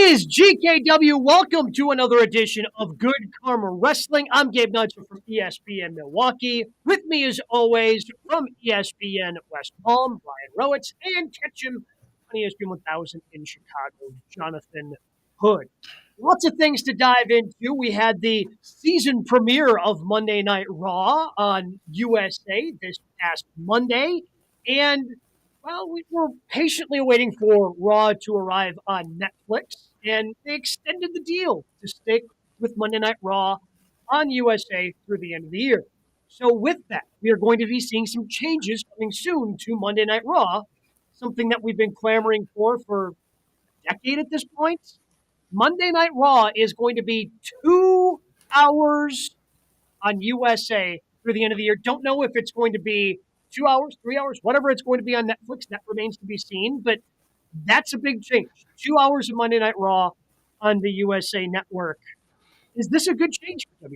is GKW. Welcome to another edition of Good Karma Wrestling. I'm Gabe Neitzel from ESPN Milwaukee. With me, as always, from ESPN West Palm, Brian Rowitz, and catch him on ESPN 1000 in Chicago, Jonathan Hood. Lots of things to dive into. We had the season premiere of Monday Night Raw on USA this past Monday, and well, we were patiently waiting for Raw to arrive on Netflix, and they extended the deal to stick with Monday Night Raw on USA through the end of the year. So with that, we are going to be seeing some changes coming soon to Monday Night Raw, something that we've been clamoring for a decade at this point. Monday Night Raw is going to be 2 hours on USA through the end of the year. Don't know if it's going to be 2 hours, 3 hours, whatever it's going to be on Netflix. That remains to be seen, but that's a big change. 2 hours of Monday Night Raw on the USA Network. Is this a good change for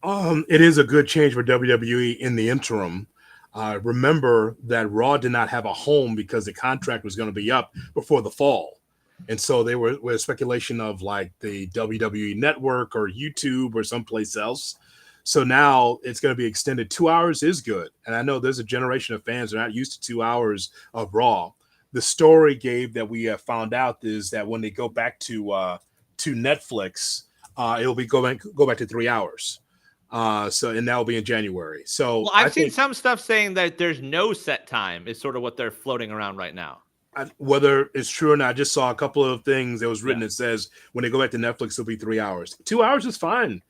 WWE? It is a good change for WWE in the interim. Remember that Raw did not have a home because the contract was going to be up before the fall. And so they were with speculation of like the WWE Network or YouTube or someplace else. So now it's going to be extended. 2 hours is good. And I know there's a generation of fans that are not used to 2 hours of Raw. The story, Gabe, that we have found out is that when they go back to Netflix, it'll be go back to 3 hours. And that will be in January. So well, I've seen some stuff saying that there's no set time is sort of what they're floating around right now. Whether it's true or not, I just saw a couple of things that was written that says when they go back to Netflix, it'll be 3 hours. 2 hours is fine.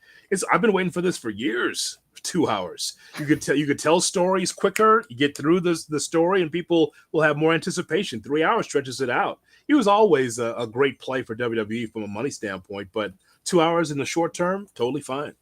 I've been waiting for this for years. 2 hours. You could tell stories quicker. You get through the story, and people will have more anticipation. 3 hours stretches it out. He was always a great play for WWE from a money standpoint, but 2 hours in the short term, totally fine.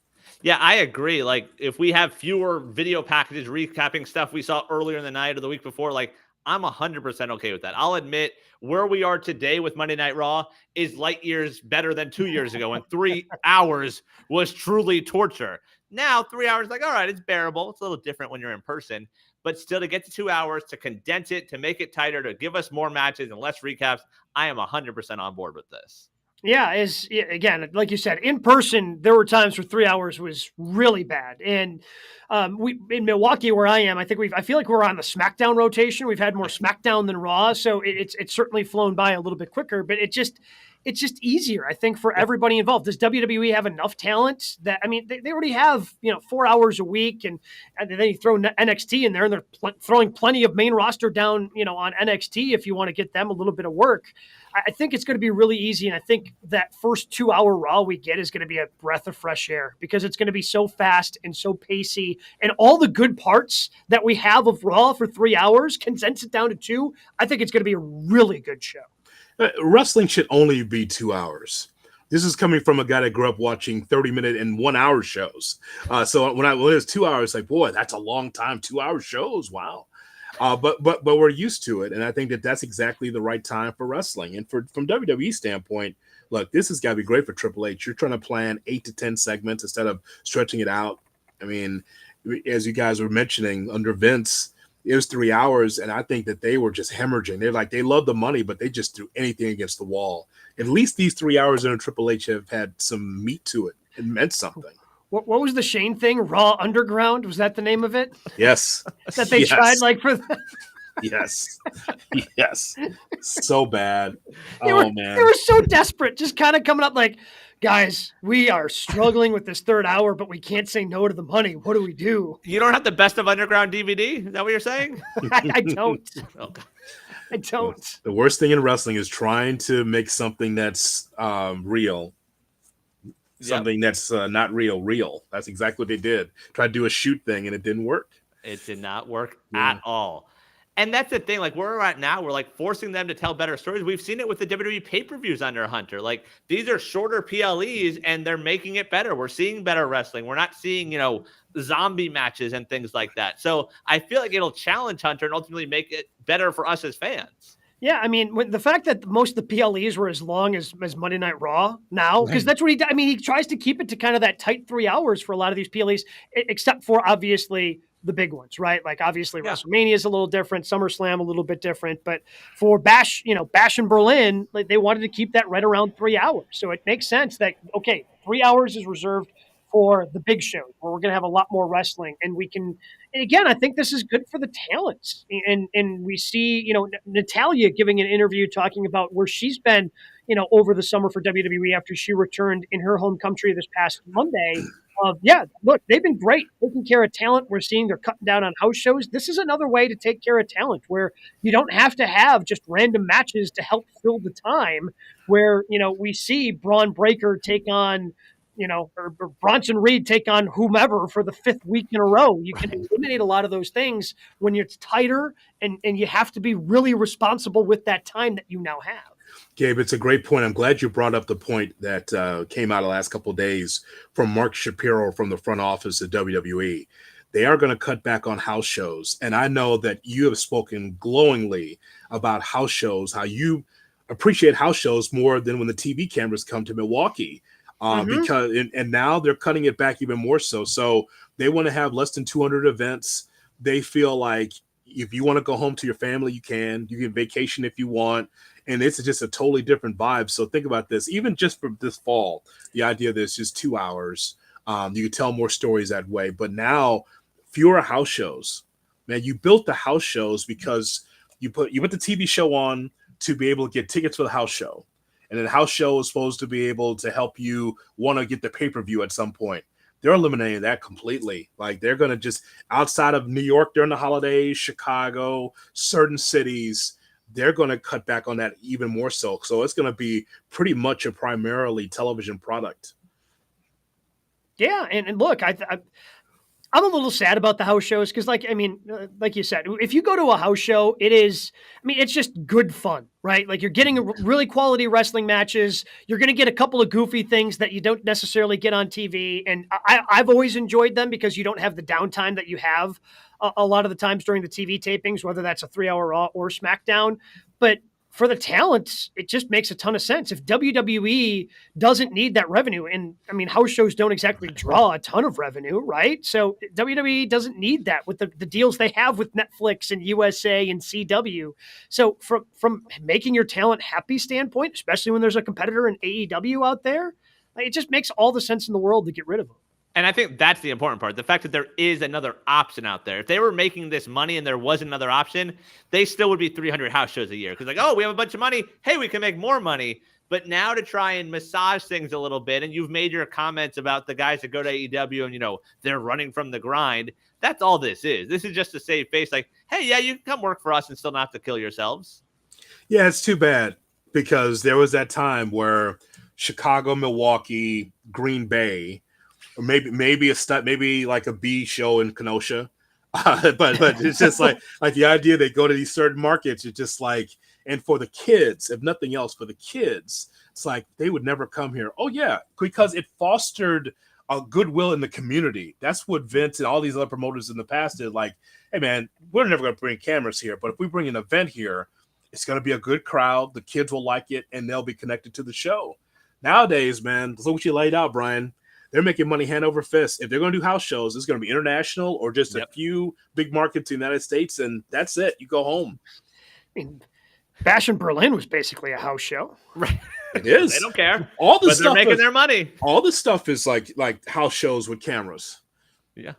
Yeah, I agree. Like if we have fewer video packages recapping stuff we saw earlier in the night or the week before, like I'm 100% okay with that. I'll admit where we are today with Monday Night Raw is light years better than 2 years ago, and 3 hours was truly torture. Now, 3 hours, like, all right, it's bearable. It's a little different when you're in person, but still to get to 2 hours, to condense it, to make it tighter, to give us more matches and less recaps, I am 100% on board with this. Yeah, again, like you said, in person, there were times where 3 hours was really bad. And we in Milwaukee, where I am, I feel like we're on the SmackDown rotation. We've had more SmackDown than Raw, so it's certainly flown by a little bit quicker. But it's just easier, I think, for everybody involved. Does WWE have enough talent that they already have 4 hours a week, and then you throw NXT in there, and they're throwing plenty of main roster down on NXT if you want to get them a little bit of work. I think it's going to be really easy, and I think that first 2 hour Raw we get is going to be a breath of fresh air because it's going to be so fast and so pacey, and all the good parts that we have of Raw for 3 hours, condense it down to 2. I think it's going to be a really good show. Wrestling should only be 2 hours. This is coming from a guy that grew up watching 30-minute and 1 hour shows. So when it was 2 hours, like, boy, that's a long time. 2 hour shows. Wow. But we're used to it, and I think that's exactly the right time for wrestling. And from WWE standpoint, look, this has got to be great for Triple H. You're trying to plan 8 to 10 segments instead of stretching it out. I mean, as you guys were mentioning, under Vince, it was 3 hours, and I think that they were just hemorrhaging. They love the money, but they just threw anything against the wall. At least these 3 hours under Triple H have had some meat to it. It meant something. What was the Shane thing? Raw Underground? Was that the name of it? Yes. That they tried for Yes. Yes. So bad. Man. They were so desperate, just kind of coming up like, guys, we are struggling with this third hour, but we can't say no to the money. What do we do? You don't have the Best of Underground DVD? Is that what you're saying? I don't. Okay. I don't. The worst thing in wrestling is trying to make something that's real. Something that's not real. That's exactly what they did. Try to do a shoot thing, and it didn't work. It did not work at all. And that's the thing. Like, where we're at now, we're like forcing them to tell better stories. We've seen it with the WWE pay-per-views under Hunter. Like, these are shorter PLEs, and they're making it better. We're seeing better wrestling. We're not seeing, zombie matches and things like that. So I feel like it'll challenge Hunter and ultimately make it better for us as fans. Yeah, I mean, the fact that most of the PLEs were as long as Monday Night Raw now, because that's what he tries to keep it to kind of that tight 3 hours for a lot of these PLEs, except for obviously the big ones, right? Like obviously Yeah. WrestleMania is a little different, SummerSlam a little bit different, but for Bash in Berlin, like they wanted to keep that right around 3 hours. So it makes sense that, okay, 3 hours is reserved for the big shows where we're going to have a lot more wrestling, and we can. And again, I think this is good for the talents, and we see Natalia giving an interview talking about where she's been over the summer for WWE after she returned in her home country this past Monday. Look, they've been great taking care of talent. We're seeing they're cutting down on house shows. This is another way to take care of talent where you don't have to have just random matches to help fill the time. Where we see Braun Breaker take on or Bronson Reed take on whomever for the 5th week in a row. You can eliminate a lot of those things when it's tighter and you have to be really responsible with that time that you now have. Gabe, it's a great point. I'm glad you brought up the point that came out the last couple of days from Mark Shapiro from the front office at WWE. They are going to cut back on house shows. And I know that you have spoken glowingly about house shows, how you appreciate house shows more than when the TV cameras come to Milwaukee. Because now they're cutting it back even more so. So they want to have less than 200 events. They feel like if you want to go home to your family, you can vacation if you want. And it's just a totally different vibe. So think about this, even just for this fall, the idea that it's just 2 hours, you can tell more stories that way. But now fewer house shows, man. You built the house shows because you put the TV show on to be able to get tickets for the house show. And then the house show is supposed to be able to help you want to get the pay-per-view at some point. They're eliminating that completely. Like they're going to just, outside of New York during the holidays, Chicago, certain cities, they're going to cut back on that even more so. So it's going to be pretty much a primarily television product. Yeah. And look, I'm a little sad about the house shows because, like you said, if you go to a house show, it's just good fun, right? Like you're getting really quality wrestling matches. You're going to get a couple of goofy things that you don't necessarily get on TV. And I've always enjoyed them because you don't have the downtime that you have a lot of the times during the TV tapings, whether that's a 3-hour Raw or SmackDown. But for the talents, it just makes a ton of sense. If WWE doesn't need that revenue, and house shows don't exactly draw a ton of revenue, right? So WWE doesn't need that with the deals they have with Netflix and USA and CW. So from making your talent happy standpoint, especially when there's a competitor in AEW out there, it just makes all the sense in the world to get rid of them. And I think that's the important part. The fact that there is another option out there. If they were making this money and there was another option, they still would be 300 house shows a year. Because we have a bunch of money. Hey, we can make more money. But now to try and massage things a little bit, and you've made your comments about the guys that go to AEW and, they're running from the grind. That's all this is. This is just to save face. Like, hey, yeah, you can come work for us and still not have to kill yourselves. Yeah, it's too bad because there was that time where Chicago, Milwaukee, Green Bay, or maybe like a B show in Kenosha, but it's just like the idea they go to these certain markets. It's just like, and for the kids, if nothing else, for the kids, it's like they would never come here. Oh yeah, because it fostered a goodwill in the community. That's what Vince and all these other promoters in the past did. Like, hey man, we're never going to bring cameras here, but if we bring an event here, it's going to be a good crowd. The kids will like it, and they'll be connected to the show. Nowadays, man, look what you laid out, Brian. They're making money hand over fist. If they're going to do house shows, it's going to be international or just a few big markets in the United States, and that's it. You go home. Bash in Berlin was basically a house show. Right. It is. They don't care. All the but stuff they're making their money. All this stuff is like house shows with cameras. Yeah.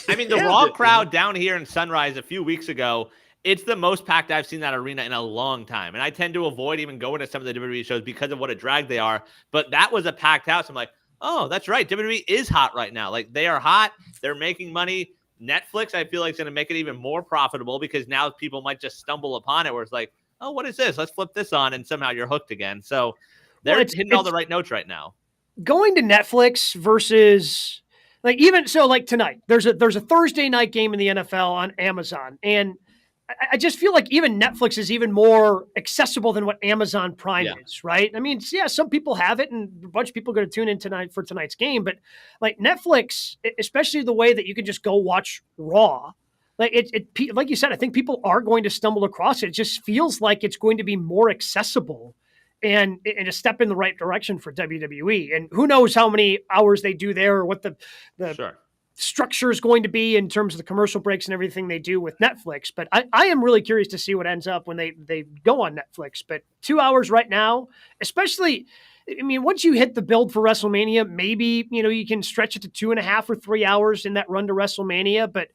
The Raw crowd down here in Sunrise a few weeks ago, it's the most packed I've seen that arena in a long time. And I tend to avoid even going to some of the WWE shows because of what a drag they are. But that was a packed house. I'm like, oh, that's right. WWE is hot right now. Like, they are hot. They're making money. Netflix, I feel like, is going to make it even more profitable because now people might just stumble upon it where it's like, oh, what is this? Let's flip this on, and somehow you're hooked again. So they're hitting all the right notes right now. Going to Netflix versus tonight, there's a Thursday night game in the NFL on Amazon, and I just feel like even Netflix is even more accessible than what Amazon Prime is, right? Some people have it, and a bunch of people are going to tune in tonight for tonight's game, but like Netflix, especially the way that you can just go watch Raw, like you said, I think people are going to stumble across it. It just feels like it's going to be more accessible and a step in the right direction for WWE. And who knows how many hours they do there or what the Sure. structure is going to be in terms of the commercial breaks and everything they do with Netflix. But I am really curious to see what ends up when they go on Netflix. But 2 hours right now, especially, I mean, once you hit the build for WrestleMania, maybe, you can stretch it to 2.5 or 3 hours in that run to WrestleMania. But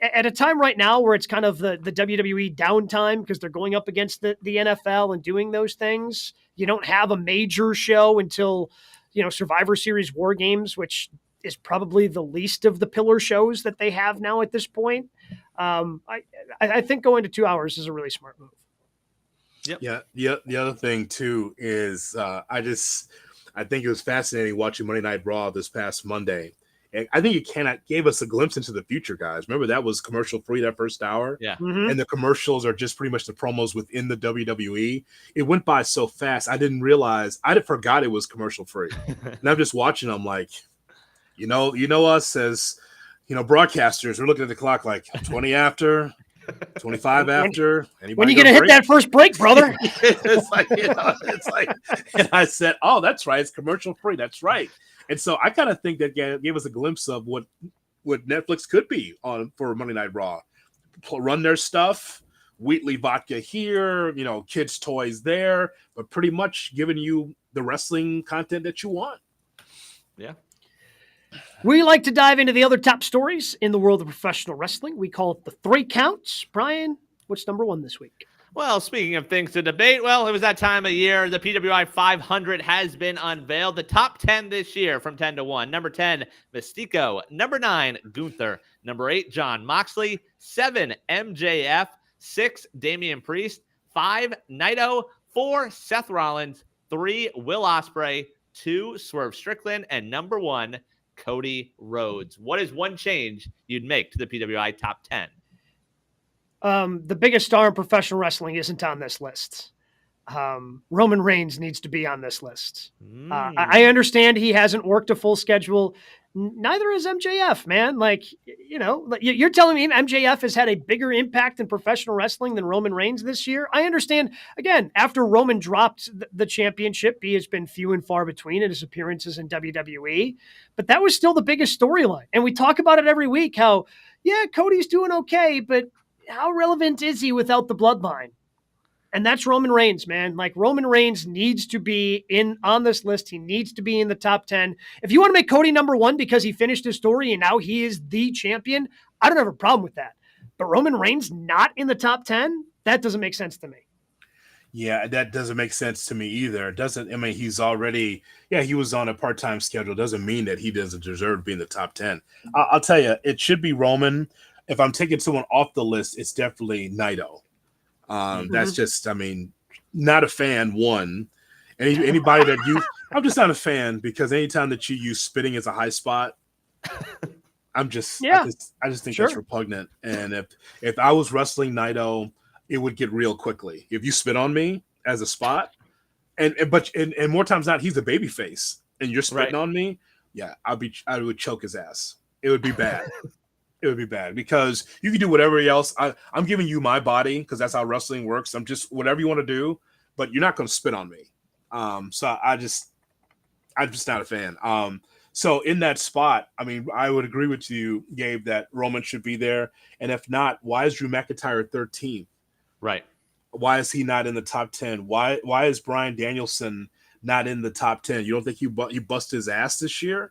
at a time right now where it's kind of the WWE downtime because they're going up against the NFL and doing those things, you don't have a major show until, Survivor Series War Games, which is probably the least of the pillar shows that they have now at this point. I think going to 2 hours is a really smart move. Yep. Yeah. The other thing too is I think it was fascinating watching Monday Night Raw this past Monday. And I think it gave us a glimpse into the future, guys. Remember that was commercial free that first hour? Yeah. Mm-hmm. And the commercials are just pretty much the promos within the WWE. It went by so fast. I didn't realize. I forgot it was commercial free. And I'm just watching them like, us as, broadcasters, we're looking at the clock like 20 after, 25 after. When you going to hit that first break, brother? it's like, and I said, oh, that's right. It's commercial free. That's right. And so I kind of think that gave us a glimpse of what Netflix could be for Monday Night Raw. Run their stuff, Wheatley vodka here, kids' toys there, but pretty much giving you the wrestling content that you want. Yeah. We like to dive into the other top stories in the world of professional wrestling. We call it the 3 counts. Brian, what's number 1 this week? Well, speaking of things to debate, well, it was that time of year. The PWI 500 has been unveiled. The top 10 this year from 10 to 1. Number 10, Mystico. Number 9, Gunther. Number 8, Jon Moxley. 7, MJF. 6, Damian Priest. 5, Naito. 4, Seth Rollins. 3, Will Ospreay. 2, Swerve Strickland. And number 1, Cody Rhodes. What is one change you'd make to the PWI top 10? The biggest star in professional wrestling isn't on this list. Roman Reigns needs to be on this list. I understand he hasn't worked a full schedule. Neither is MJF, man. You're telling me MJF has had a bigger impact in professional wrestling than Roman Reigns this year? I understand, again, after Roman dropped the championship, he has been few and far between in his appearances in WWE, but that was still the biggest storyline. And we talk about it every week, how, yeah, Cody's doing okay, but how relevant is he without the bloodline? And that's Roman Reigns, man. Roman Reigns needs to be on this list. He needs to be in the top 10. If you want to make Cody number 1 because he finished his story and now he is the champion, I don't have a problem with that. But Roman Reigns not in the top 10, that doesn't make sense to me. Yeah, that doesn't make sense to me either. It doesn't. I mean, he's already, he was on a part-time schedule. Doesn't mean that he doesn't deserve to be in the top 10. I'll tell you, it should be Roman. If I'm taking someone off the list, it's definitely Naito. That's just, not a fan. One, anybody that I'm just not a fan because anytime that you use spitting as a high spot, I just think that's repugnant. And if I was wrestling Naito, it would get real quickly. If you spit on me as a spot, and more times not, he's a baby face, and you're spitting on me, I would choke his ass. It would be bad. It would be bad because you can do whatever else. I'm giving you my body because that's how wrestling works. I'm just whatever you want to do, but you're not going to spit on me. So I'm just not a fan. So in that spot, I would agree with you, Gabe, that Roman should be there. And if not, why is Drew McIntyre 13th? Right. Why is he not in the top 10? Why is Bryan Danielson not in the top 10? You don't think you bust his ass this year?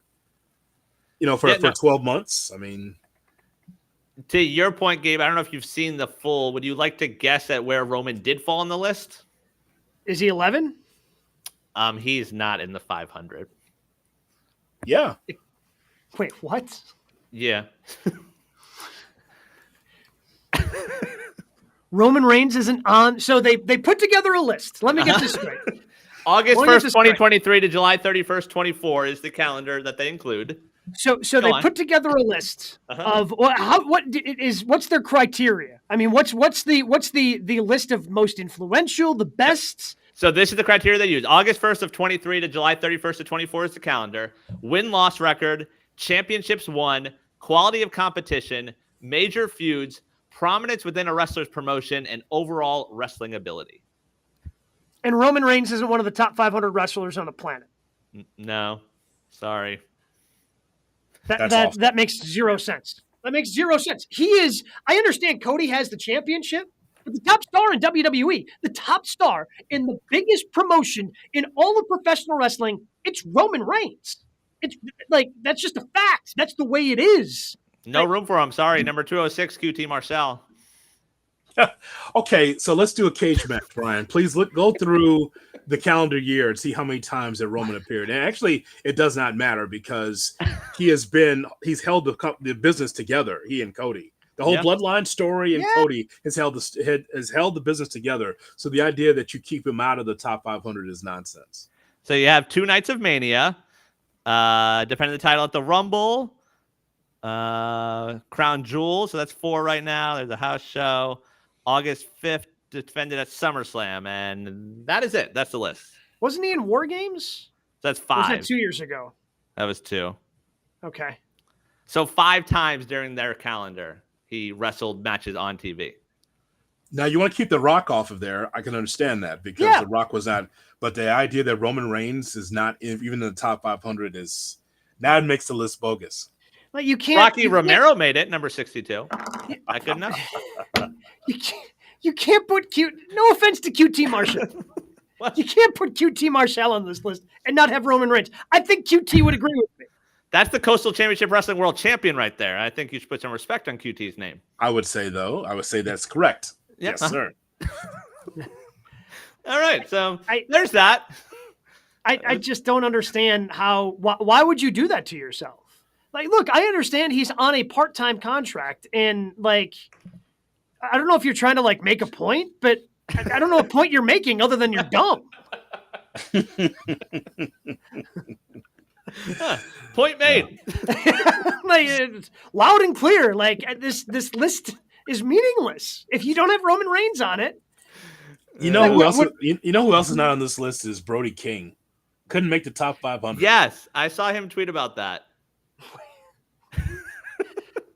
For 12 months? To your point, Gabe, I don't know if you've seen the full. Would you like to guess at where Roman did fall on the list? Is he 11? He's not in the 500. Yeah. Wait, what? Yeah. Roman Reigns isn't on. So they put together a list. Let me get this straight. August 1st, 2023 to July 31st, 24 is the calendar that they include. So they put together a list of what's their criteria? What's the list of most influential, the best? So this is the criteria they use. August 1st of 23 to July 31st of 24 is the calendar. Win-loss record, championships won, quality of competition, major feuds, prominence within a wrestler's promotion, and overall wrestling ability. And Roman Reigns isn't one of the top 500 wrestlers on the planet. No, sorry. That makes zero sense. That makes zero sense. I understand Cody has the championship, but the top star in WWE, the top star in the biggest promotion in all of professional wrestling, it's Roman Reigns. It's like, that's just a fact. That's the way it is. No room for him. Sorry. Number 206, QT Marshall. Okay, so let's do a cage match, Brian. Please go through the calendar year and see how many times that Roman appeared. And actually, it does not matter because he's held the business together. He and Cody, the whole bloodline story, and Cody has held the business together. So the idea that you keep him out of the top 500 is nonsense. So you have 2 Nights of Mania, defending the title at the Rumble, Crown Jewel. So that's 4 right now. There's a house show. August 5th, defended at SummerSlam, and that is it. That's the list. Wasn't he in War Games? So that's 5. Or was that 2 years ago? That was 2. Okay. So 5 times during their calendar, he wrestled matches on TV. Now, you want to keep The Rock off of there. I can understand that because The Rock was not. But the idea that Roman Reigns is not even in the top 500 now it makes the list bogus. Like, you can't. Rocky Romero made it, number 62. I couldn't know. You can't put no offense to QT Marshall. You can't put QT Marshall on this list and not have Roman Reigns. I think QT would agree with me. That's the Coastal Championship Wrestling World Champion right there. I think you should put some respect on QT's name. I would say that's correct. Yep. Yes, sir. All right, so there's that. I just don't understand why would you do that to yourself? Like, look, I understand he's on a part-time contract, and like, I don't know if you're trying to like make a point, but I don't know what point you're making other than you're dumb. Point made. Like, it's loud and clear. Like, this list is meaningless if you don't have Roman Reigns on it. You know who else? You know who else is not on this list is Brody King. Couldn't make the top 500. Yes, I saw him tweet about that.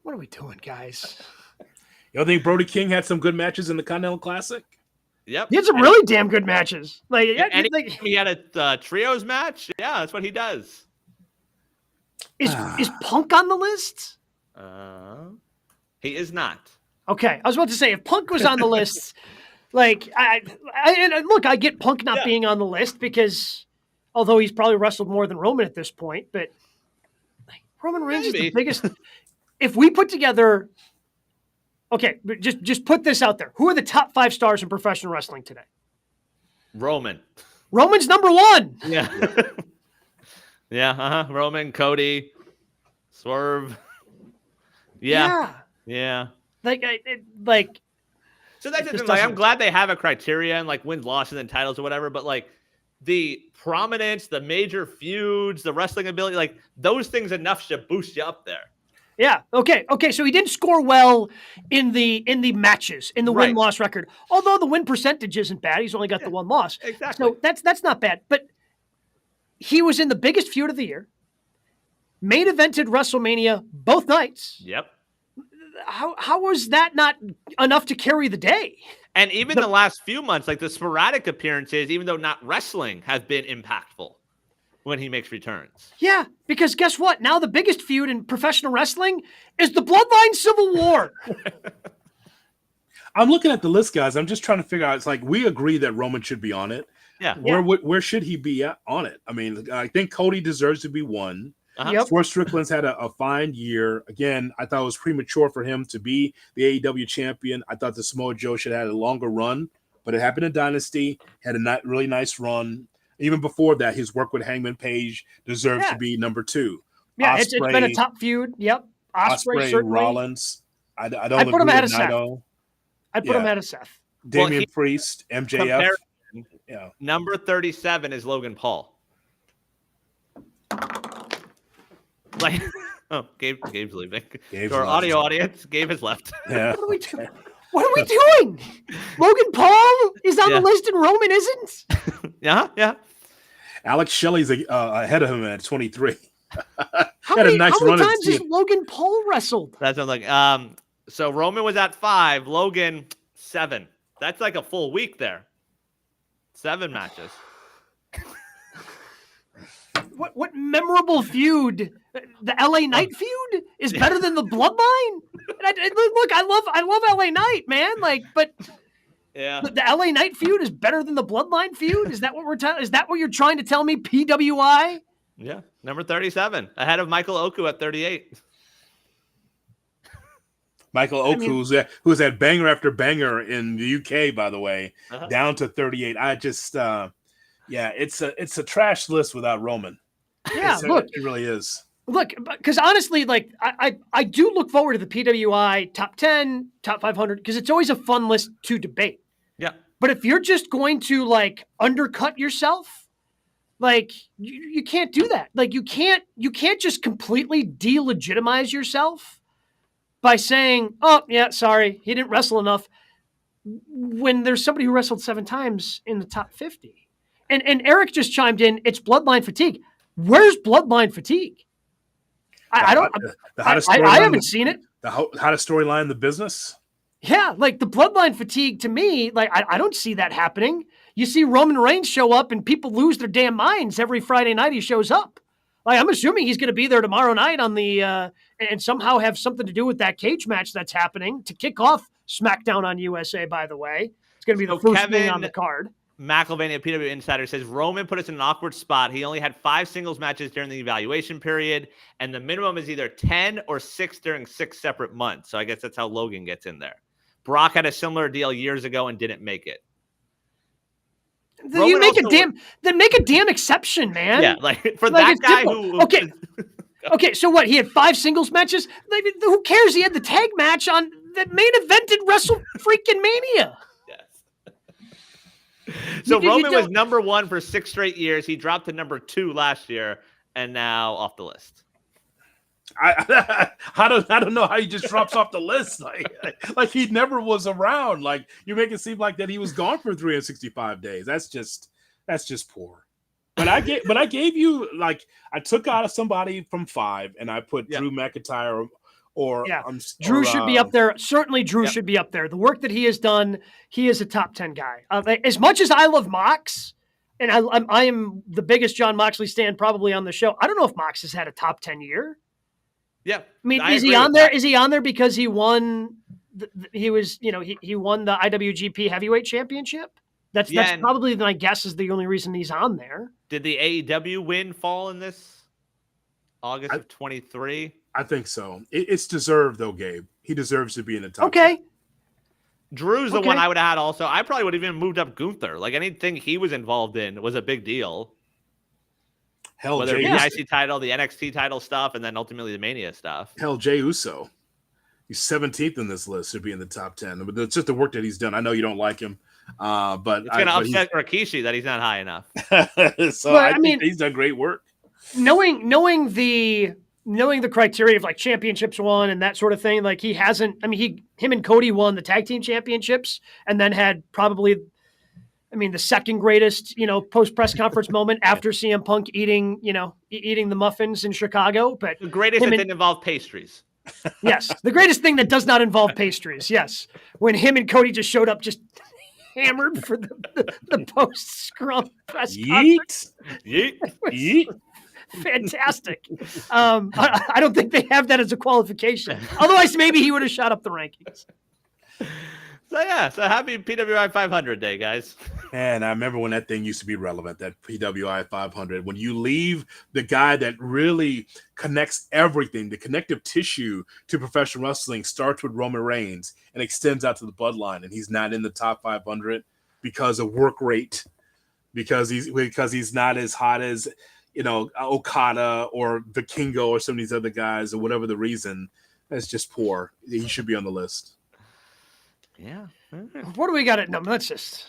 What are we doing, guys? You don't think Brody King had some good matches in the Continental Classic? Yep. He had some really damn good matches. Like, he had a trios match. Yeah, that's what he does. Is Punk on the list? He is not. Okay, I was about to say if Punk was on the list, like look, I get Punk not being on the list because although he's probably wrestled more than Roman at this point, but like, Roman Reigns is the biggest. If we put together, okay, but just put this out there. Who are the top 5 stars in professional wrestling today? Roman's number 1. Yeah. Yeah. Roman, Cody, Swerve. Yeah. Like. So that's just like, I'm glad they have a criteria and like wins, losses, and titles or whatever. But like the prominence, the major feuds, the wrestling ability, like those things enough should boost you up there. Yeah. Okay. So he didn't score well in the matches, in the win-loss record. Although the win percentage isn't bad. He's only got the 1 loss. Exactly. So that's not bad. But he was in the biggest feud of the year. Main evented WrestleMania both nights. Yep. How was that not enough to carry the day? And even the last few months, like the sporadic appearances, even though not wrestling, have been impactful when he makes returns. Yeah, because guess what? Now the biggest feud in professional wrestling is the Bloodline Civil War. I'm looking at the list, guys. I'm just trying to figure out. It's like we agree that Roman should be on it. Yeah. Where should he be on it? I mean, I think Cody deserves to be 1. Yep. Swerve Strickland's had a fine year. Again, I thought it was premature for him to be the AEW champion. I thought the Samoa Joe should have had a longer run, but it happened in Dynasty. Had a really nice run. Even before that, his work with Hangman Page deserves to be number 2. Yeah, it's been a top feud. Yep. Ospreay Rollins. I don't I'd put him ahead of Seth. I'd put him ahead of Seth. Damian Priest, MJF. Yeah. Number 37 is Logan Paul. Like, Gabe's leaving. To our audio audience, Gabe has left. Yeah. What are we doing? What are we doing? Logan Paul is on the list and Roman isn't? Yeah. Alex Shelley's ahead of him at 23. How many times has Logan Paul wrestled? That's what I'm like. So Roman was at 5, Logan 7. That's like a full week there. 7 matches. What memorable feud The LA Knight feud is better than the Bloodline. And look, I love LA Knight, man. Like, but yeah, the LA Knight feud is better than the Bloodline feud. Is that what is that what you're trying to tell me? PWI. Yeah, number 37, ahead of Michael Oku at 38. Michael Oku, who's had banger after banger in the UK, by the way, down to 38. I just, it's a trash list without Roman. Yeah, look, it really is. Look, because honestly, like I do look forward to the PWI top 10, top 500, because it's always a fun list to debate. Yeah, but if you're just going to like undercut yourself, like you can't do that. Like you can't just completely delegitimize yourself by saying, "Oh, yeah, sorry, he didn't wrestle enough," when there's somebody who wrestled 7 times in the top 50. And Eric just chimed in, it's Bloodline fatigue. Where's Bloodline fatigue? I haven't seen it. The hottest storyline in the business? Yeah, like the Bloodline fatigue to me, like I don't see that happening. You see Roman Reigns show up and people lose their damn minds every Friday night he shows up. Like I'm assuming he's going to be there tomorrow night on the and somehow have something to do with that cage match that's happening to kick off SmackDown on USA, by the way. It's going to be the first thing on the card. McElvaney, PW Insider, says Roman put us in an awkward spot. He only had 5 singles matches during the evaluation period, and the minimum is either 10 or 6 during 6 separate months. So I guess that's how Logan gets in there. Brock had a similar deal years ago and didn't make it. Then you make make a damn exception, man. Yeah, like for that guy who Okay, so what? He had 5 singles matches? Like, who cares? He had the tag match on the main evented Wrestle freaking Mania. So Roman was number 1 for 6 straight years. He dropped to number 2 last year and now off the list. I don't know how he just drops off the list. Like he never was around. Like you make it seem like that he was gone for 365 days. That's just poor. But I gave you, like, I took out somebody from 5 and I put Drew McIntyre Drew should be up there. Certainly Drew should be up there. The work that he has done, he is a top 10 guy. As much as I love Mox, and I am the biggest Jon Moxley stan probably on the show, I don't know if Mox has had a top 10 year. Yeah. I mean, is he on there? Is he on there because he won he won the IWGP Heavyweight Championship? That's probably, my guess, is the only reason he's on there. Did the AEW win fall in this August of 23? I think so. It's deserved, though, Gabe. He deserves to be in the top. Okay. 10. Drew's the one I would have had also. I probably would have even moved up Gunther. Like anything he was involved in was a big deal. Hell, whether it be the IC title, the NXT title stuff, and then ultimately the Mania stuff. Hell, Jey Uso. He's 17th in this list to be in the top 10. But it's just the work that he's done. I know you don't like him. But it's going to upset Rikishi that he's not high enough. So I mean, he's done great work. Knowing the criteria of like championships won and that sort of thing, like he hasn't. I mean, him and Cody won the tag team championships and then had probably, the second greatest, post press conference moment after CM Punk eating the muffins in Chicago. But the greatest that didn't involve pastries. Yes, the greatest thing that does not involve pastries. Yes, when him and Cody just showed up, just hammered for the post scrum press conference. Yeet. Fantastic. I don't think they have that as a qualification. Otherwise, maybe he would have shot up the rankings. So happy PWI 500 day, guys. And I remember when that thing used to be relevant, that PWI 500, when you leave the guy that really connects everything, the connective tissue to professional wrestling starts with Roman Reigns and extends out to the bloodline, and he's not in the top 500 because of work rate, because he's not as hot as Okada or Vikingo or some of these other guys, or whatever the reason. That's just poor. He should be on the list. Yeah. What do we got at number? Let's just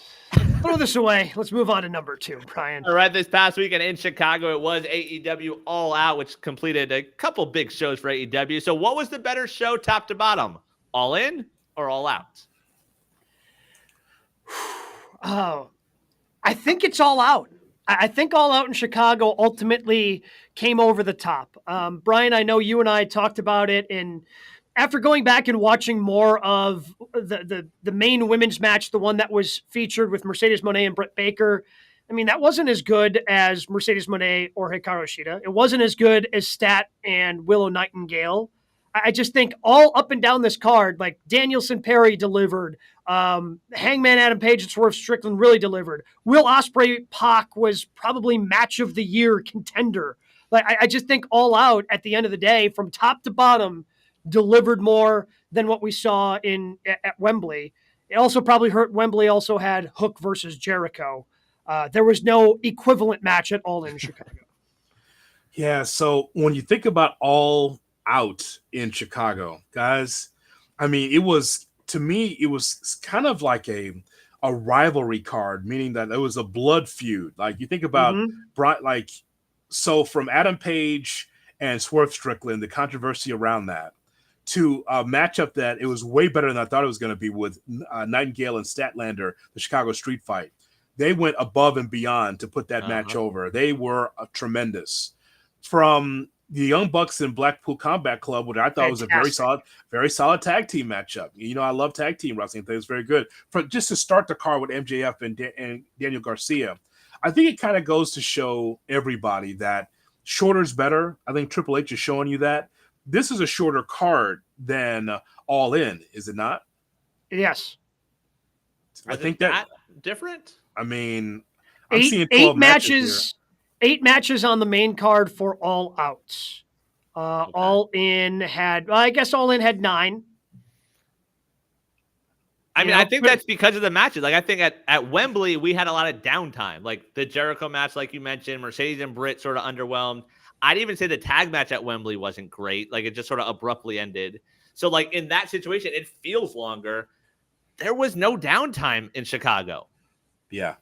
throw this away. Let's move on to number 2, Brian. All right. This past weekend in Chicago, it was AEW All Out, which completed a couple big shows for AEW. So what was the better show top to bottom? All In or All Out? Oh, I think it's All Out. I think All Out in Chicago ultimately came over the top. Brian, I know you and I talked about it, and after going back and watching more of the main women's match, the one that was featured with Mercedes Moné and Britt Baker, I mean, that wasn't as good as Mercedes Moné or Hikaru Shida. It wasn't as good as Stat and Willow Nightingale. I just think all up and down this card, like Danielson Perry delivered, Hangman Adam Page and Swerve Strickland really delivered. Will Ospreay Pac was probably match of the year contender. Like I just think All Out at the end of the day, from top to bottom, delivered more than what we saw at Wembley. It also probably hurt. Wembley also had Hook versus Jericho. There was no equivalent match at all in Chicago. Yeah, so when you think about All Out in Chicago, guys, I mean, it was kind of like a rivalry card, meaning that it was a blood feud. Like you think about so from Adam Page and Swerve Strickland, the controversy around that, to a matchup that it was way better than I thought it was going to be with Nightingale and Statlander, the Chicago Street Fight. They went above and beyond to put that match over. They were tremendous. From the Young Bucks and Blackpool Combat Club, which I thought was a very solid tag team matchup. You know, I love tag team wrestling. I think it's very good. Just to start the card with MJF and Daniel Garcia, I think it kind of goes to show everybody that shorter is better. I think Triple H is showing you that. This is a shorter card than All In, is it not? Yes. I think that different. I mean, I'm seeing 8 matches. 8 matches on the main card for All Out. All In had, I guess All In had 9. I mean, I think that's because of the matches. Like, I think at Wembley, we had a lot of downtime. Like, the Jericho match, like you mentioned, Mercedes and Britt sort of underwhelmed. I'd even say the tag match at Wembley wasn't great. Like, it just sort of abruptly ended. So, like, in that situation, it feels longer. There was no downtime in Chicago. Yeah.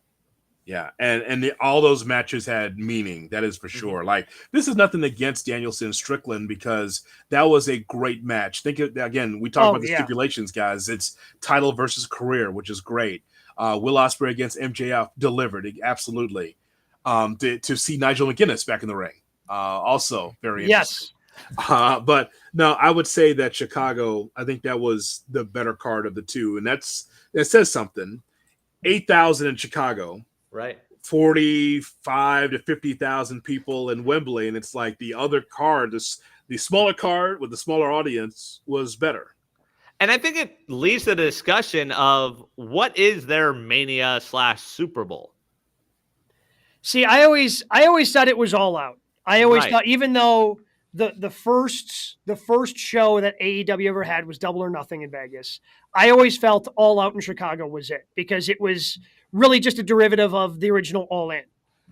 Yeah, and all those matches had meaning. That is for sure. Like, this is nothing against Danielson and Strickland because that was a great match. Think of, again, we talked about the stipulations, guys. It's title versus career, which is great. Will Ospreay against MJF delivered, absolutely. To see Nigel McGuinness back in the ring, also very interesting. Yes. But no, I would say that Chicago, I think that was the better card of the two, and that says something. 8,000 in Chicago. Right. 45 to 50,000 people in Wembley. And it's like the other card, the smaller card with the smaller audience was better. And I think it leads to the discussion of what is their Mania / Super Bowl? See, I always thought it was All Out. I always thought, even though the first show that AEW ever had was Double or Nothing in Vegas, I always felt All Out in Chicago was it, because it was really just a derivative of the original All In.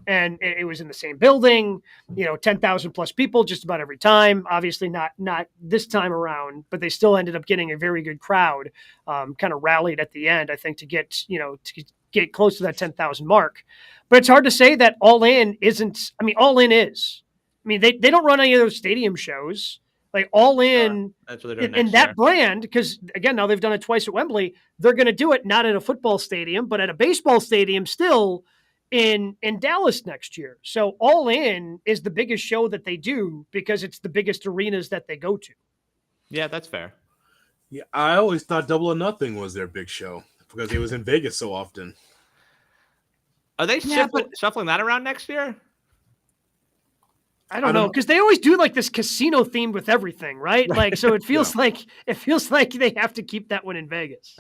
And it was in the same building, 10,000 plus people just about every time. Obviously not this time around, but they still ended up getting a very good crowd, kind of rallied at the end, I think, to get close to that 10,000 mark. But it's hard to say that All In isn't. I mean, All In is. I mean, they don't run any of those stadium shows. Like All In, that's what they're doing in that brand, because again, now they've done it twice at Wembley. They're going to do it not at a football stadium, but at a baseball stadium still in Dallas next year. So All In is the biggest show that they do because it's the biggest arenas that they go to. Yeah, that's fair. Yeah, I always thought Double or Nothing was their big show because it was in Vegas so often. Are they shuffling that around next year? I don't know, because they always do like this casino themed with everything, right? Like, so it feels like they have to keep that one in Vegas.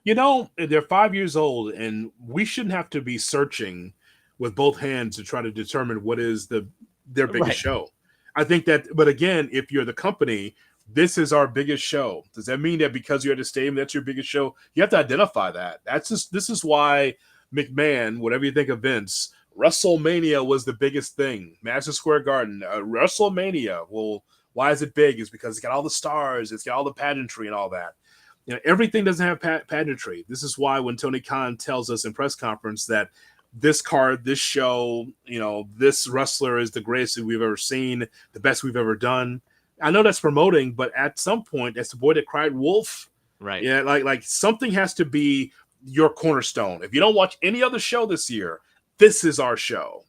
They're 5 years old, and we shouldn't have to be searching with both hands to try to determine what is their biggest show. I think that, but again, if you're the company, this is our biggest show. Does that mean that because you're at the stadium, that's your biggest show? You have to identify that. This is why McMahon, whatever you think of Vince, WrestleMania was the biggest thing. Madison Square Garden, WrestleMania. Well, why is it big? It's because it's got all the stars, it's got all the pageantry and all that. Everything doesn't have pageantry. This is why when Tony Khan tells us in press conference that this card, this show, this wrestler is the greatest we've ever seen, the best we've ever done. I know that's promoting, but at some point, that's the boy that cried wolf. Right. Yeah, like something has to be your cornerstone. If you don't watch any other show this year, this is our show.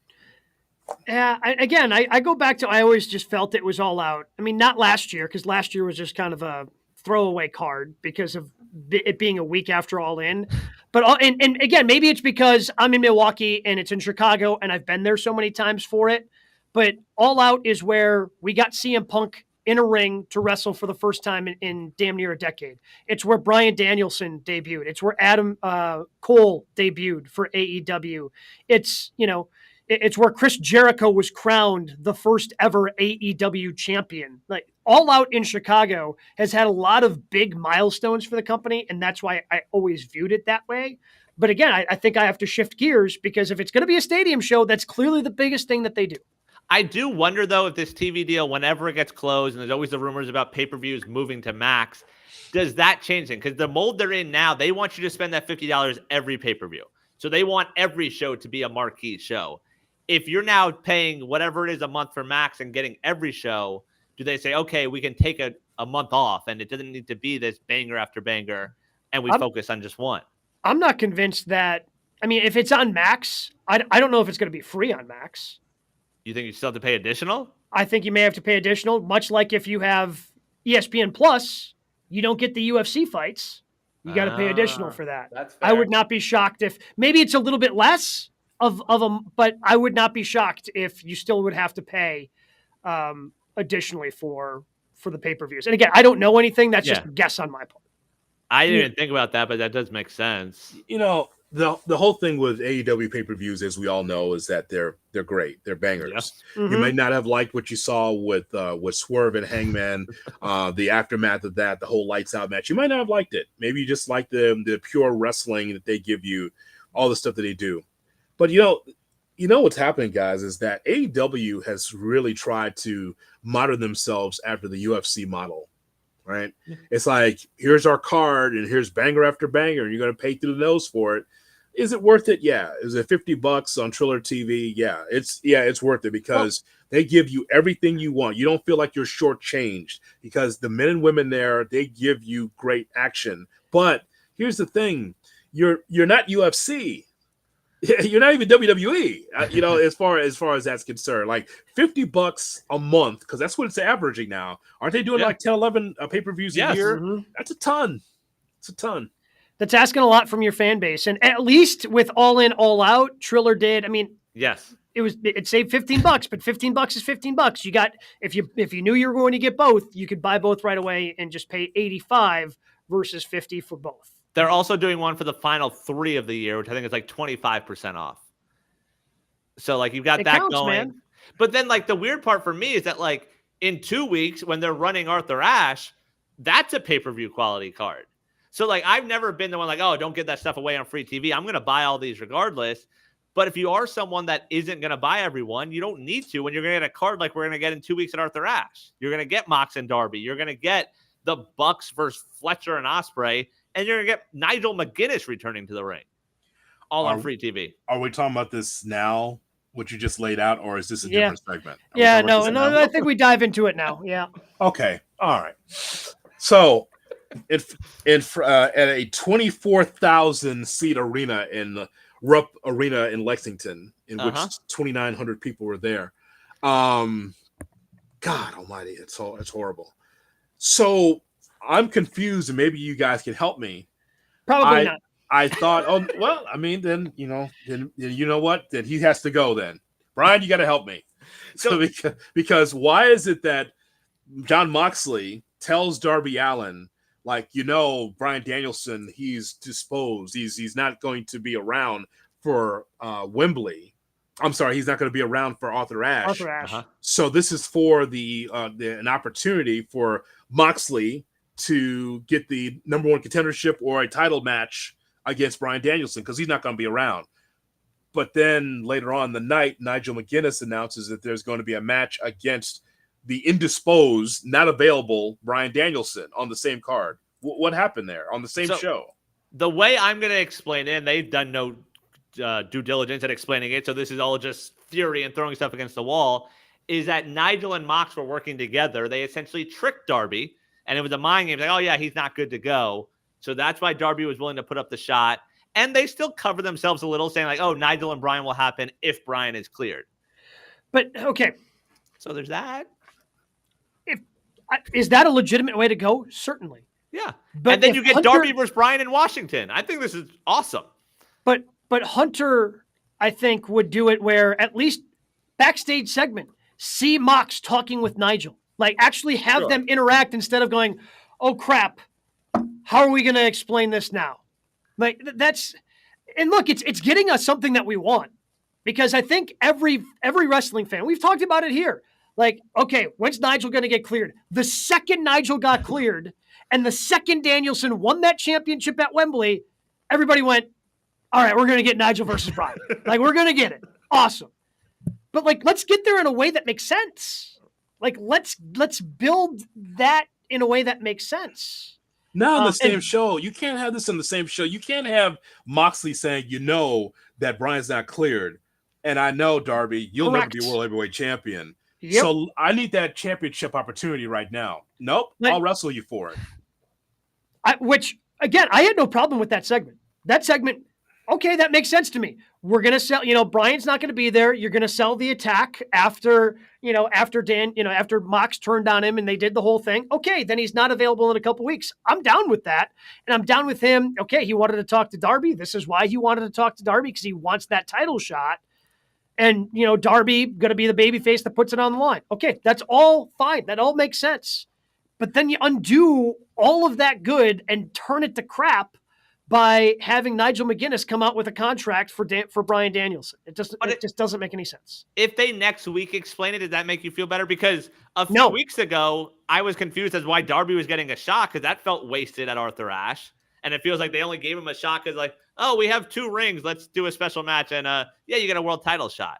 Yeah, I go back to, I always just felt it was All Out. I mean, not last year, because last year was just kind of a throwaway card because of it being a week after All In. But and again, maybe it's because I'm in Milwaukee and it's in Chicago and I've been there so many times for it. But All Out is where we got CM Punk in a ring to wrestle for the first time in damn near a decade. It's where Bryan Danielson debuted. It's where Adam Cole debuted for AEW. It's, it's where Chris Jericho was crowned the first ever AEW champion. Like, All Out in Chicago has had a lot of big milestones for the company, and that's why I always viewed it that way. But again, I think I have to shift gears, because if it's going to be a stadium show, that's clearly the biggest thing that they do. I do wonder, though, if this TV deal, whenever it gets closed, and there's always the rumors about pay-per-views moving to Max, does that change it? Because the mold they're in now, they want you to spend that $50 every pay-per-view. So they want every show to be a marquee show. If you're now paying whatever it is a month for Max and getting every show, do they say, okay, we can take a month off and it doesn't need to be this banger after banger and we focus on just one? I'm not convinced that, if it's on Max, I don't know if it's going to be free on Max. You think you still have to pay additional? I think you may have to pay additional, much like if you have ESPN Plus, you don't get the UFC fights. You got to pay additional for that. That's fair. I would not be shocked if maybe it's a little bit less of them, but I would not be shocked if you still would have to pay additionally for the pay-per-views. And again, I don't know anything. That's just a guess on my part. I didn't even think about that, but that does make sense. The whole thing with AEW pay-per-views, as we all know, is that they're great. They're bangers. Yeah. You may not have liked what you saw with Swerve and Hangman, the aftermath of that, the whole lights out match. You might not have liked it. Maybe you just like the pure wrestling that they give you, all the stuff that they do. But what's happening, guys, is that AEW has really tried to model themselves after the UFC model. Right? It's like, here's our card and here's banger after banger, and you're going to pay through the nose for it. Is it worth it? Yeah. Is it $50 on Triller TV? Yeah. It's worth it, because they give you everything you want. You don't feel like you're shortchanged, because the men and women there, they give you great action. But here's the thing. You're not UFC. You're not even WWE, as far as that's concerned. Like $50 a month, because that's what it's averaging now. Aren't they doing like 10, 11 pay-per-views a year? Mm-hmm. That's a ton. It's a ton. That's asking a lot from your fan base. And at least with All In, All Out, Triller did. Yes, it saved $15, but $15 is $15. You got, if you knew you were going to get both, you could buy both right away and just pay $85 versus $50 for both. They're also doing one for the final 3 of the year, which I think is like 25% off. So like you've got it that counts, going. Man. But then like the weird part for me is that like in 2 weeks when they're running Arthur Ashe, that's a pay-per-view quality card. So like I've never been the one like, oh, don't get that stuff away on free TV. I'm going to buy all these regardless. But if you are someone that isn't going to buy everyone, you don't need to when you're going to get a card like we're going to get in 2 weeks at Arthur Ashe. You're going to get Mox and Darby. You're going to get the Bucks versus Fletcher and Ospreay. And you're going to get Nigel McGuinness returning to the ring. All on free TV. Are we talking about this now, what you just laid out, or is this a different segment? I think we dive into it now. Yeah. Okay. All right. So at a 24,000 seat arena in the Rupp Arena in Lexington, in which 2,900 people were there. God almighty, it's horrible. So I'm confused, and maybe you guys can help me. Probably not. I thought, then you know what? Then he has to go then. Brian, you got to help me. So because why is it that Jon Moxley tells Darby Allin, like, Bryan Danielson, he's disposed. He's not going to be around for Wembley. I'm sorry, he's not going to be around for Arthur Ashe. So this is for an opportunity for Moxley to get the number 1 contendership or a title match against Bryan Danielson, because he's not going to be around. But then later on in the night, Nigel McGuinness announces that there's going to be a match against the indisposed, not available Bryan Danielson on the same card. What happened there on the same show? The way I'm going to explain it, and they've done no due diligence at explaining it, so this is all just theory and throwing stuff against the wall, is that Nigel and Mox were working together. They essentially tricked Darby, and it was a mind game. Like, oh, yeah, he's not good to go. So that's why Darby was willing to put up the shot. And they still cover themselves a little, saying like, oh, Nigel and Bryan will happen if Bryan is cleared. But, okay. So there's that. Is that a legitimate way to go? Certainly. Yeah. But and then if you get Hunter- Darby versus Bryan in Washington. I think this is awesome. But Hunter, I think, would do it where at least backstage segment, see Mox talking with Nigel. Like actually have them interact instead of going, oh crap, how are we going to explain this now? Like that's, and look, it's getting us something that we want, because I think every wrestling fan, we've talked about it here. Like, okay, when's Nigel going to get cleared? The second Nigel got cleared and the second Danielson won that championship at Wembley, everybody went, all right, we're going to get Nigel versus Bryan. Like, we're going to get it. Awesome. But like, let's get there in a way that makes sense. Like, let's build that in a way that makes sense. Not on the same show. You can't have this on the same show. You can't have Moxley saying, that Bryan's not cleared. And I know, Darby, you'll Correct. never be World Heavyweight Champion. Yep. So I need that championship opportunity right now. Nope. I'll wrestle you for it. Which, again, I had no problem with that segment. That segment, okay, that makes sense to me. We're going to sell, Bryan's not going to be there. You're going to sell the attack after Mox turned on him and they did the whole thing. Okay, then he's not available in a couple weeks. I'm down with that. And I'm down with him. Okay, he wanted to talk to Darby. This is why he wanted to talk to Darby, because he wants that title shot. And, Darby going to be the babyface that puts it on the line. Okay, that's all fine. That all makes sense. But then you undo all of that good and turn it to crap by having Nigel McGuinness come out with a contract for Bryan Danielson. It just doesn't make any sense. If they next week explain it, does that make you feel better? Because a few weeks ago, I was confused as why Darby was getting a shot, because that felt wasted at Arthur Ashe. And it feels like they only gave him a shot because, like, oh, we have 2 rings. Let's do a special match. And, you get a world title shot.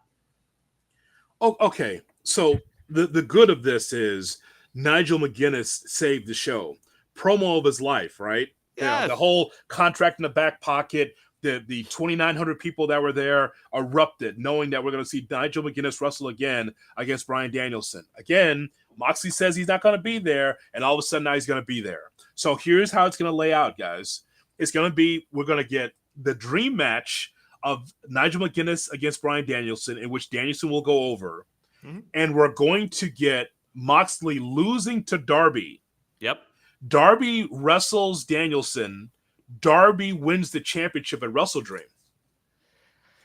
Oh, okay. So the good of this is Nigel McGuinness saved the show. Promo of his life, right? Yes. The whole contract in the back pocket, the 2,900 people that were there erupted, knowing that we're going to see Nigel McGuinness wrestle again against Bryan Danielson. Again, Moxley says he's not going to be there, and all of a sudden now he's going to be there. So here's how it's going to lay out, guys. It's going to be, we're going to get the dream match of Nigel McGuinness against Bryan Danielson, in which Danielson will go over. Mm-hmm. And we're going to get Moxley losing to Darby. Yep. Darby wrestles Danielson. Darby wins the championship at WrestleDream.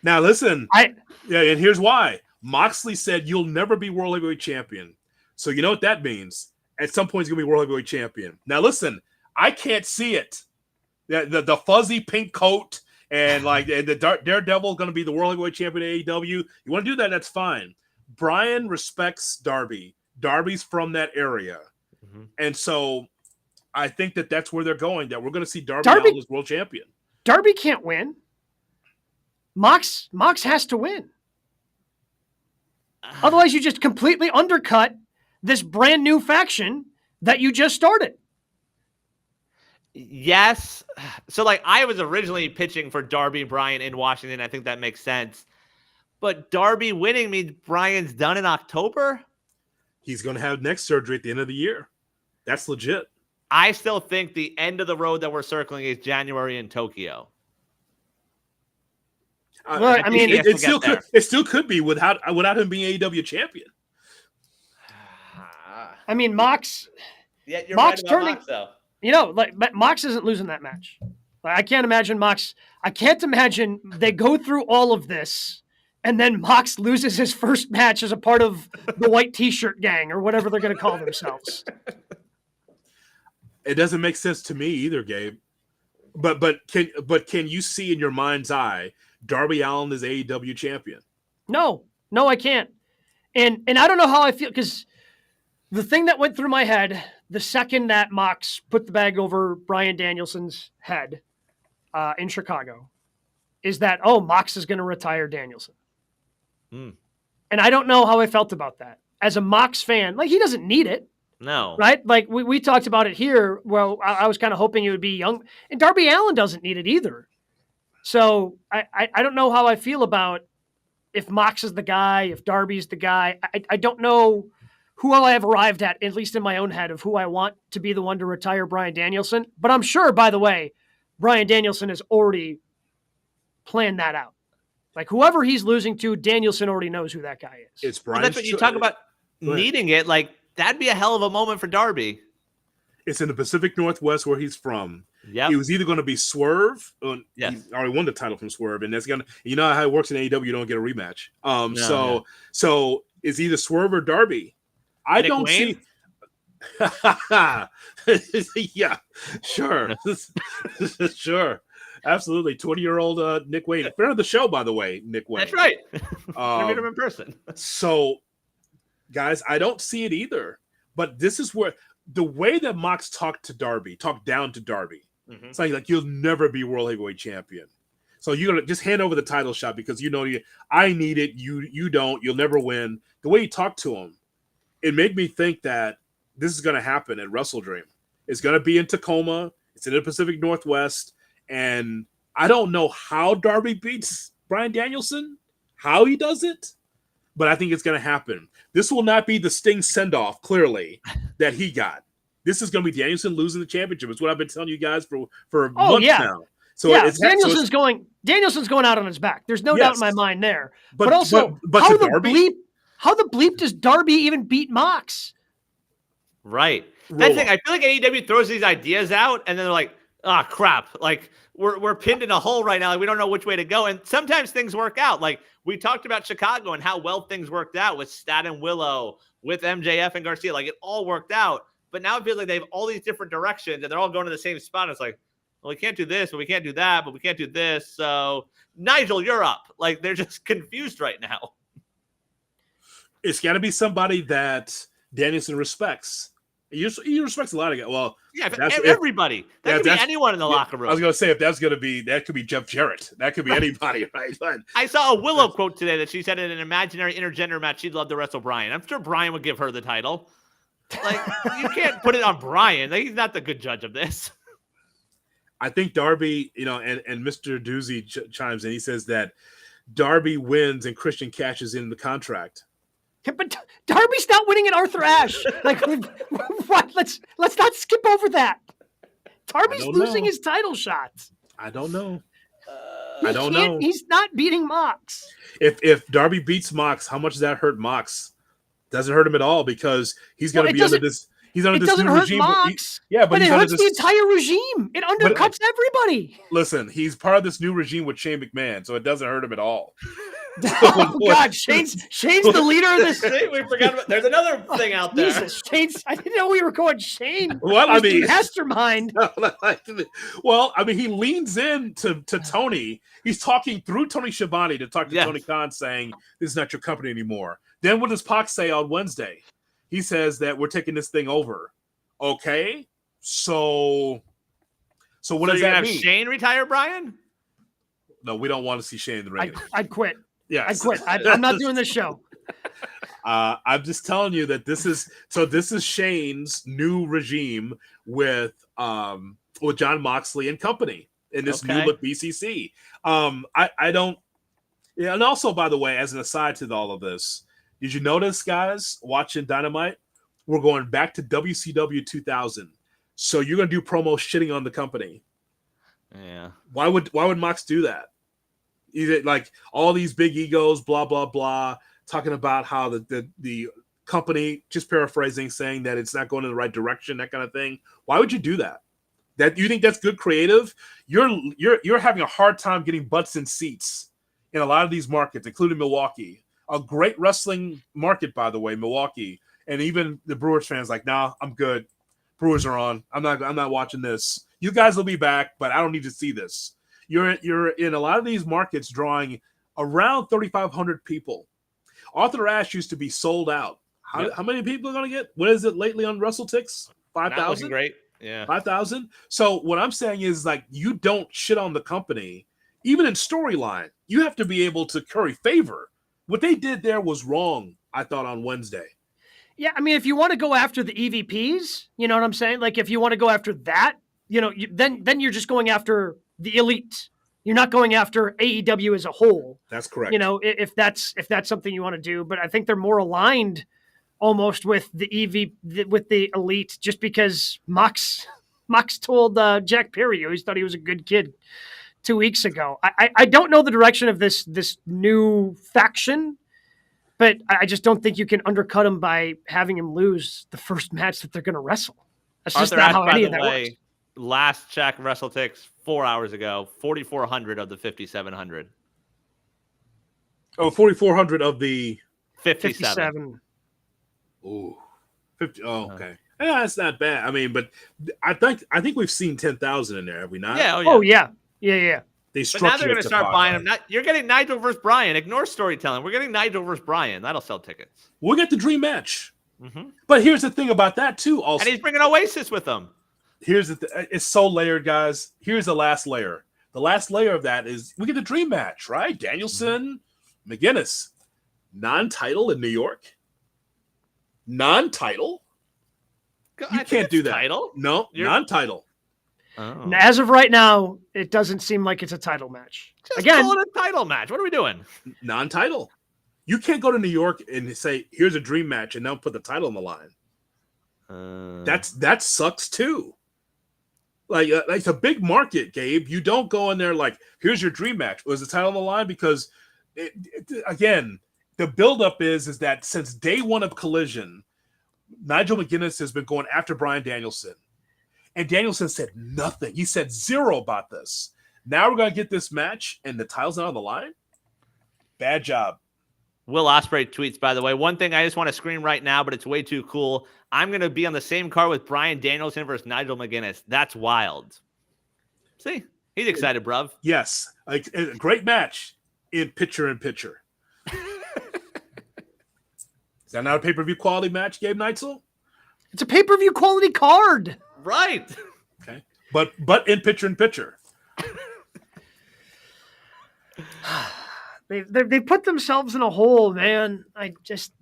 Now, listen. And here's why. Moxley said, you'll never be World Heavyweight Champion. So you know what that means? At some point, he's going to be World Heavyweight Champion. Now, listen. I can't see it. The fuzzy pink coat and the Daredevil going to be the World Heavyweight Champion at AEW. You want to do that? That's fine. Bryan respects Darby. Darby's from that area. Mm-hmm. And so I think that's where they're going, that we're going to see Darby Allin as world champion. Darby can't win. Mox has to win. Otherwise, you just completely undercut this brand new faction that you just started. Yes. So, I was originally pitching for Darby Bryan in Washington. I think that makes sense. But Darby winning means Bryan's done in October? He's going to have neck surgery at the end of the year. That's legit. I still think the end of the road that we're circling is January in Tokyo. Well, I mean, it still could be without him being AEW champion. I mean, Mox. Yeah, you're right about Mox, though. Mox isn't losing that match. I can't imagine Mox. I can't imagine they go through all of this and then Mox loses his first match as a part of the white T-shirt gang or whatever they're going to call themselves. It doesn't make sense to me either, Gabe. But can you see in your mind's eye Darby Allin is AEW champion? No, I can't. And I don't know how I feel, because the thing that went through my head the second that Mox put the bag over Bryan Danielson's head in Chicago is that, Mox is going to retire Danielson. And I don't know how I felt about that. As a Mox fan, he doesn't need it. No. Right? We talked about it here. Well, I was kind of hoping it would be young. And Darby Allin doesn't need it either. So I don't know how I feel about if Mox is the guy, if Darby's the guy. I don't know who I have arrived at least in my own head, of who I want to be the one to retire Bryan Danielson. But I'm sure, by the way, Bryan Danielson has already planned that out. Whoever he's losing to, Danielson already knows who that guy is. It's Bryan. That's what you talk about needing it. That'd be a hell of a moment for Darby. It's in the Pacific Northwest where he's from. Yeah. It was either going to be Swerve. Yes. He already won the title from Swerve, and that's gonna. You know how it works in AEW. You don't get a rematch. No, So it's either Swerve or Darby. I Nick don't Wayne? see. Yeah, sure, sure, absolutely. 20-year-old Nick Wayne, friend of the show, by the way. Nick Wayne. That's right. I meet him in person. So, guys, I don't see it either. But this is where the way that Mox talked down to Darby. Mm-hmm. It's like you'll never be world heavyweight champion. So you're gonna just hand over the title shot because I need it. You don't. You'll never win. The way he talked to him, it made me think that this is gonna happen at Wrestle Dream. It's gonna be in Tacoma. It's in the Pacific Northwest, and I don't know how Darby beats Bryan Danielson, how he does it, but I think it's gonna happen. This will not be the Sting send-off, clearly, that he got. This is going to be Danielson losing the championship. It's what I've been telling you guys for months now. So Danielson's going out on his back. There's no doubt in my mind there. But also, but how the bleep does Darby even beat Mox? Right. That's the thing. I feel like AEW throws these ideas out, and then they're like, "Ah, crap! Like we're pinned in a hole right now. Like, we don't know which way to go." And sometimes things work out. Like we talked about Chicago and how well things worked out with Stat and Willow, with MJF and Garcia. Like it all worked out. But now it feels like they have all these different directions and they're all going to the same spot. It's like, well, we can't do this, but we can't do that, but we can't do this. So, Nigel, you're up. Like, they're just confused right now. It's got to be somebody that Danielson respects. He respects a lot of guys. Well, yeah, everybody. That could be anyone in the locker room. I was going to say, if that's going to be, that could be Jeff Jarrett. That could be anybody, right? But I saw a Willow quote today that she said in an imaginary intergender match, she'd love to wrestle Brian. I'm sure Brian would give her the title. Like, you can't put it on Brian. Like, he's not the good judge of this. I think Darby, and Mr. Doozy chimes in. He says that Darby wins and Christian cashes in the contract. Yeah, but Darby's not winning at Arthur Ashe. Like, what? Let's not skip over that. Darby's losing his title shots. I don't know. I don't know. He's not beating Mox. If Darby beats Mox, how much does that hurt Mox? Doesn't hurt him at all because he's going to be under this. He's under this new regime. Mox, but it hurts the entire regime. It undercuts everybody. Listen, he's part of this new regime with Shane McMahon, so it doesn't hurt him at all. Oh God, Shane's the leader of this. We forgot about. There's another thing out there. Jesus, I didn't know we were going Shane. Well, I mean, mastermind. Well, I mean, he leans in to Tony. He's talking through Tony Schiavone to talk to Tony Khan, saying, "This is not your company anymore." Then what does Pac say on Wednesday? He says that we're taking this thing over. Okay, so what does that mean? Have Shane retire, Brian? No, we don't want to see Shane in the ring. I'd quit. Yeah, I'd quit. I'm not doing this show. I'm just telling you that this is Shane's new regime with John Moxley and company in this new look BCC. I don't. Yeah, and also, by the way, as an aside to all of this, did you notice, guys, watching Dynamite, we're going back to WCW 2000. So you're going to do promo shitting on the company. Yeah. Why would Mox do that? Either like all these big egos, blah blah blah, talking about how the company, just paraphrasing, saying that it's not going in the right direction, that kind of thing. Why would you do that? That you think that's good creative? You're having a hard time getting butts in seats in a lot of these markets, including Milwaukee. A great wrestling market, by the way, Milwaukee. And even the Brewers fans like, nah, I'm good. Brewers are on. I'm not watching this. You guys will be back, but I don't need to see this. You're in a lot of these markets drawing around 3,500 people. Arthur Ashe used to be sold out. How many people are going to get? What is it lately on WrestleTix? 5,000? Great. Yeah. 5,000? So what I'm saying is, like, you don't shit on the company. Even in storyline, you have to be able to curry favor. What they did there was wrong, I thought, on Wednesday. Yeah, I mean, if you want to go after the EVPs, you know what I'm saying? Like, if you want to go after that, then you're just going after the elite. You're not going after AEW as a whole. That's correct. If that's something you want to do, but I think they're more aligned almost with the with the elite, just because Mox told Jack Perry he thought he was a good kid 2 weeks ago. I don't know the direction of this new faction, but I just don't think you can undercut him by having him lose the first match that they're going to wrestle. That's just Arthur not Ashe, how by any the of that way, works. last check WrestleTix 4 hours ago, 4,400 of the 5,700. Oh, 4,400 of the 57. ooh, 50. Oh, okay. Yeah, that's not bad. I mean, but I think we've seen 10,000 in there, have we not? Yeah, Oh yeah. They But now structured they're going it to start pop buying up. them. You're getting Nigel versus Bryan. Ignore storytelling. We're getting Nigel versus Bryan. That'll sell tickets. We'll get the dream match. Mm-hmm. But here's the thing about that too. Also, And he's bringing Oasis with him. here's it's so layered, guys. Here's the last layer. The last layer of that is we get the dream match, right? Danielson, McGuinness, non-title in New York. Non-title. You can't do that. Title? No, non-title. Oh. As of right now, it doesn't seem like it's a title match. Just Again, call it a title match. What are we doing? Non-title. You can't go to New York and say, "Here's a dream match," and don't put the title on the line. That sucks too. Like it's a big market, Gabe. You don't go in there like, "Here's your dream match." Was the title on the line? Because again, the buildup is that since day one of Collision, Nigel McGuinness has been going after Bryan Danielson. And Danielson said nothing. He said zero about this. Now we're going to get this match, and the title's not on the line? Bad job. Will Ospreay tweets, by the way, one thing I just want to scream right now, but it's way too cool. I'm going to be on the same card with Bryan Danielson versus Nigel McGuinness. That's wild. See? He's excited, bruv. Yes. A great match in picture-in-picture. Is that not a pay-per-view quality match, Gabe Neitzel? it's a pay-per-view quality card. Right. Okay. But in picture-in-picture. They put themselves in a hole, man. I just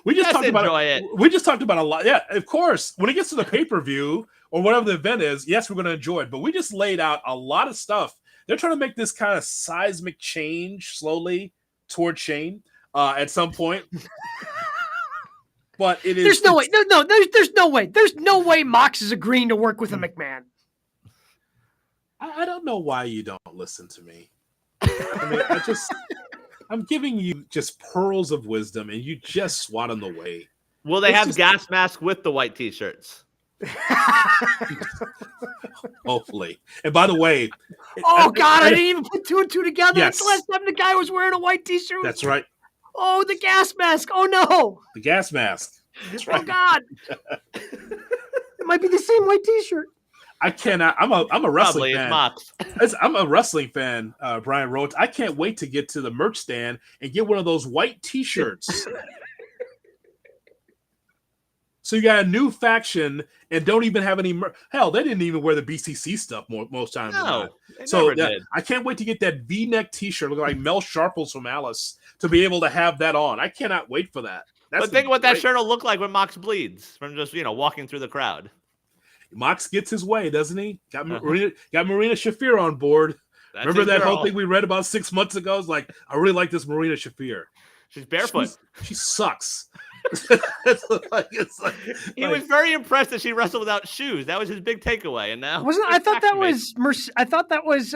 We just talked about it. We just talked about a lot. Yeah, of course. When it gets to the pay-per-view or whatever the event is, yes, we're going to enjoy it. But we just laid out a lot of stuff. They're trying to make this kind of seismic change slowly toward Shane at some point. But it is. there's no way. No, there's no way. There's no way Mox is agreeing to work with a McMahon. I don't know why you don't listen to me. I mean, I'm giving you just pearls of wisdom, and you just swat them away. Will they have gas mask with the white t-shirts? Hopefully. And by the way, Oh God, I didn't even put two and two together. Yes. That's the last time the guy was wearing a white t-shirt. that's right. Oh, the gas mask. Oh no. The gas mask. That's right. Oh God. It might be the same white t-shirt. I cannot. I'm a wrestling Probably. fan. It's Mox. I'm a wrestling fan, Brian Rowitz. I can't wait to get to the merch stand and get one of those white T-shirts. So you got a new faction and don't even have any hell. They didn't even wear the BCC stuff most times. No, they so never did. I can't wait to get that V-neck T-shirt looking like Mel Sharples from Alice to be able to have that on. I cannot wait for that. But think what that shirt will look like when Mox bleeds from just walking through the crowd. Mox gets his way, doesn't he? Got Marina Shafir on board. That's Remember that girl. whole thing we read about 6 months ago? It's like, I really like this Marina Shafir. She's barefoot. She sucks. He was very impressed that she wrestled without shoes. That was his big takeaway. And now I thought that was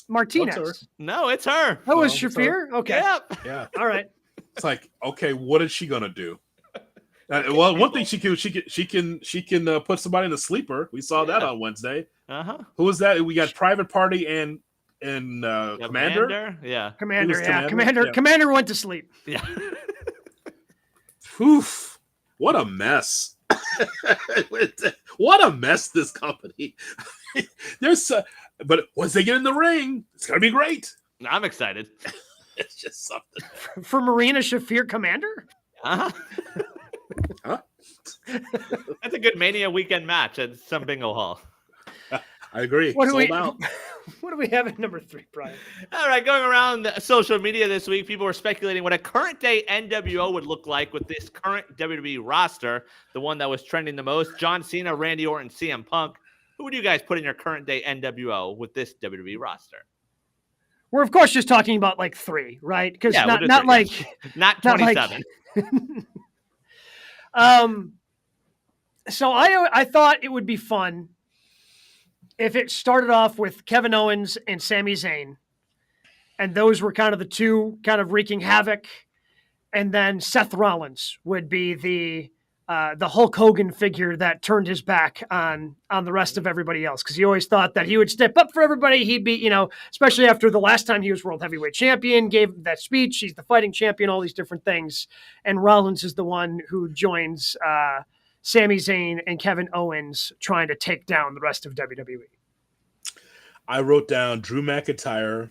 Martinez. No, it's her. That was No, Shafir. Okay. Yep. Yeah. All right. It's like, okay, what is she gonna do? Well, one thing she can put somebody in a sleeper. We saw that on Wednesday. Who was that? We got Private Party and Commander. Yeah. Commander. Yeah. Commander? Commander. Yeah. Commander went to sleep. Yeah. Oof! What a mess! What a mess this company. But once they get in the ring, it's gonna be great. I'm excited. It's just something For Marina Shafir, Commander. Huh? That's a good Mania weekend match at some bingo hall. I agree. What do Sold out. What do we have at number 3, Brian? All right, going around social media this week, people were speculating what a current day NWO would look like with this current WWE roster, the one that was trending the most: John Cena, Randy Orton, CM Punk. Who would you guys put in your current day NWO with this WWE roster? We're of course just talking about like 3, right? Because Yeah, not like not 27. So I thought it would be fun if it started off with Kevin Owens and Sami Zayn, and those were kind of the two kind of wreaking havoc, and then Seth Rollins would be the the Hulk Hogan figure that turned his back on the rest of everybody else, because he always thought that he would step up for everybody. He'd be, especially after the last time he was world heavyweight champion, gave that speech. He's the fighting champion, all these different things. And Rollins is the one who joins Sami Zayn and Kevin Owens trying to take down the rest of WWE. I wrote down Drew McIntyre,